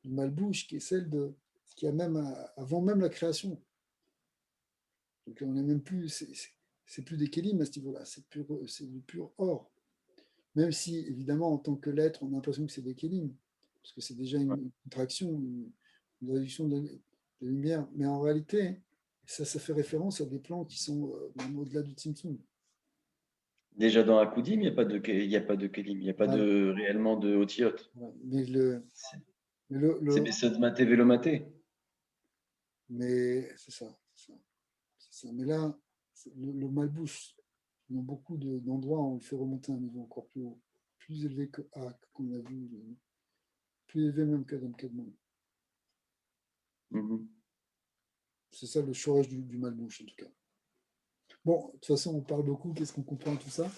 Malbouche, qui est celle de ce qu'il y a même avant même la création. Donc on n'est même plus, c'est plus des kélim à ce niveau-là, c'est du pur or. Même si, évidemment, en tant que lettre, on a l'impression que c'est des kélim, parce que c'est déjà une contraction, une réduction de lumière. Mais en réalité, ça fait référence à des plans qui sont même au-delà du Tzimtzum. Déjà dans Akudim, il n'y a pas de Kélim, il n'y a pas réellement de Otiyot. Mais c'est Besod Maté Velomaté. Mais c'est ça. Mais là, le Malbouche, dans beaucoup d'endroits, on le fait remonter à un niveau encore plus haut, plus élevé que Ak, qu'on a vu, plus élevé même qu'Adam Kadmon. C'est ça le chorage du Malbouche, en tout cas. Bon, de toute façon, on parle beaucoup, qu'est-ce qu'on comprend tout ça.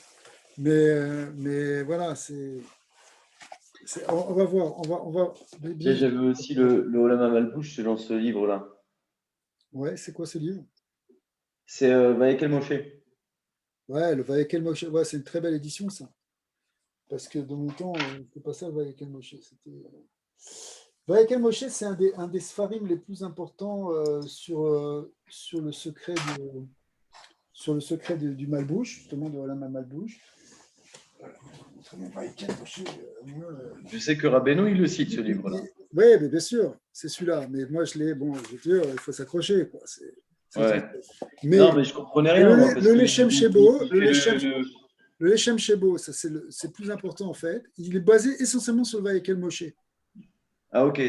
Mais voilà, on va voir. J'avais aussi le Olam Malbouche selon ce livre-là. Ouais, c'est quoi ce livre? C'est Vayekel Moshe. Ouais, le Vayekel Moshe, ouais, c'est une très belle édition, ça. Parce que de mon temps, c'était pas ça le Vayekel Moshe. Vayekel Moshe, c'est un des Sfarim les plus importants sur le secret du Malbouche, justement, de Olam Malbouche. Je sais que Rabbeinu, il le cite, ce livre-là. Oui, mais bien sûr, c'est celui-là. Mais moi, je l'ai, bon, je veux dire, il faut s'accrocher, quoi. Ouais. Non, mais je comprenais rien. Le Lechem Shebo, le Lechem Shebo, ça c'est plus important en fait. Il est basé essentiellement sur le Vayekel Moshe. Ah, ok.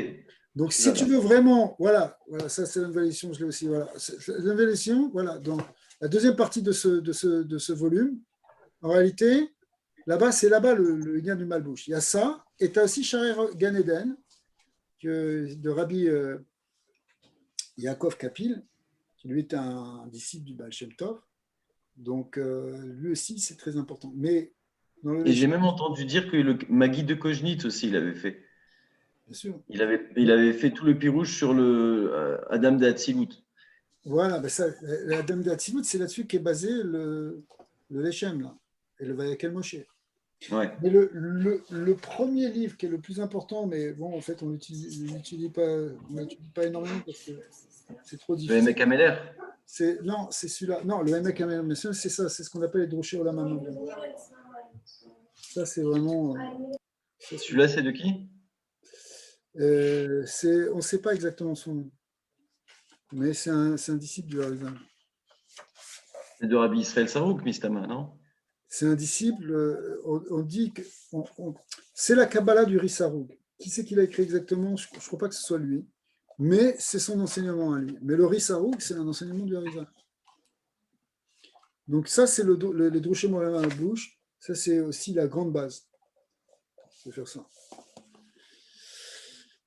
Donc, si tu veux vraiment, voilà, ça c'est la nouvelle édition, je l'ai aussi, voilà. La nouvelle édition, voilà, dans la deuxième partie de ce volume, en réalité, c'est là-bas le lien du Malbouche. Il y a ça, et tu as aussi Sharer Gan Eden, de Rabbi Yaakov Kapil, qui lui est un disciple du Baal Shem Tov. Donc, lui aussi, c'est très important. Mais et j'ai même entendu dire que le Magui de Kojnit aussi, il avait fait. Bien sûr. Il avait fait tout le pirouge sur le Adam de Hatzilut. Voilà, ben ça, Adam de Hatzilut, c'est là-dessus qu'est basé le Lechem, là, et le Vayekel Moshe. Ouais. Mais le premier livre qui est le plus important, mais bon, en fait, on n'utilise pas énormément parce que c'est trop difficile. Le Emek Ameler. Non, c'est celui-là. Non, le Emek Ameler, c'est ça, c'est ce qu'on appelle les Droché Olam Hamam. Ça, c'est vraiment. Celui-là, c'est de qui? On ne sait pas exactement son nom, mais c'est un disciple du Harizal. C'est de Rabbi Israël Sarouk, Mistama, non? C'est un disciple, on dit que c'est la Kabbalah du Risarug. Qui c'est qui l'a écrit exactement? Je ne crois pas que ce soit lui, mais c'est son enseignement à lui. Mais le Risarug, c'est un enseignement du Harizal. Donc ça, c'est les Drushim Olam à la bouche. Ça, c'est aussi la grande base de faire ça.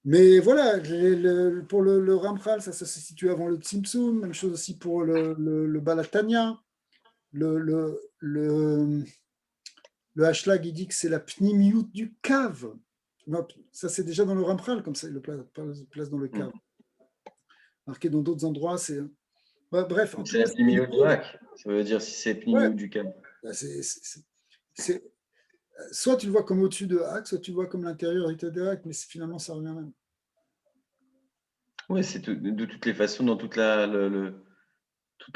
Mais voilà, pour le Ramchal, ça se situe avant le Tzimtzum. Même chose aussi pour le Balatania. Le Hashlag, il dit que c'est la pnimiout du cave. Non, ça, c'est déjà dans le Ramchal, comme ça, il le place dans le cave. Marqué dans d'autres endroits, c'est... Bref. C'est la pnimiout du hack. Ça veut dire si c'est pnimiout du cave. Soit tu le vois comme au-dessus de hack, soit tu le vois comme l'intériorité de hack, mais finalement, ça revient même. Oui, c'est de toutes les façons, dans toute la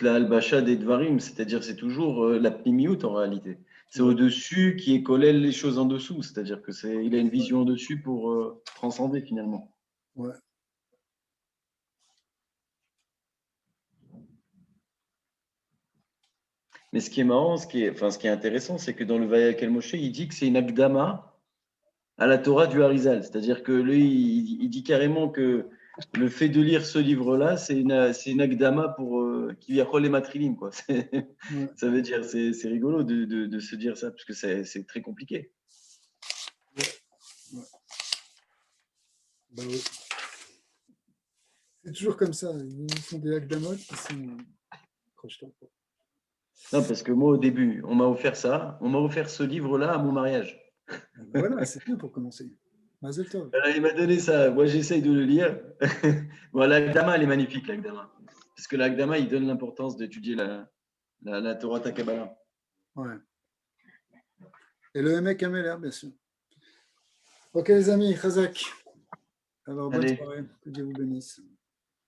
halbacha des Dvarim, c'est-à-dire c'est toujours la pnimiout en réalité. C'est au-dessus qui est collé les choses en dessous, c'est-à-dire que il a une vision au-dessus pour transcender finalement. Ouais. Mais ce qui est marrant, ce qui est intéressant, c'est que dans le Vayakel Moshe, il dit que c'est une akdama à la Torah du Harizal. C'est-à-dire que lui, il dit carrément que le fait de lire ce livre-là, c'est une akdama pour qui vient les matrilim, quoi. Ça veut dire, c'est rigolo de se dire ça, parce que c'est très compliqué. Ouais. Bah, ouais. C'est toujours comme ça. Ils font des akdamot qui sont... Non, parce que moi, au début, on m'a offert ça. On m'a offert ce livre-là à mon mariage. Voilà, c'est bien pour commencer. Mazel tov. Alors, il m'a donné ça. Moi, j'essaye de le lire. Bon, l'Agdama, elle est magnifique, l'Agdama. Parce que l'Agdama, il donne l'importance d'étudier la Torah Takabala. Ouais. Et le Emek Ameler, bien sûr. Ok, les amis, Chazak. Alors, bonne soirée. Que Dieu vous bénisse.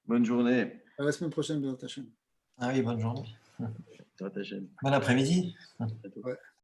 Bonne journée. À la semaine prochaine, bien Tachem. Ah oui, bonne journée. Bon Bon après-midi.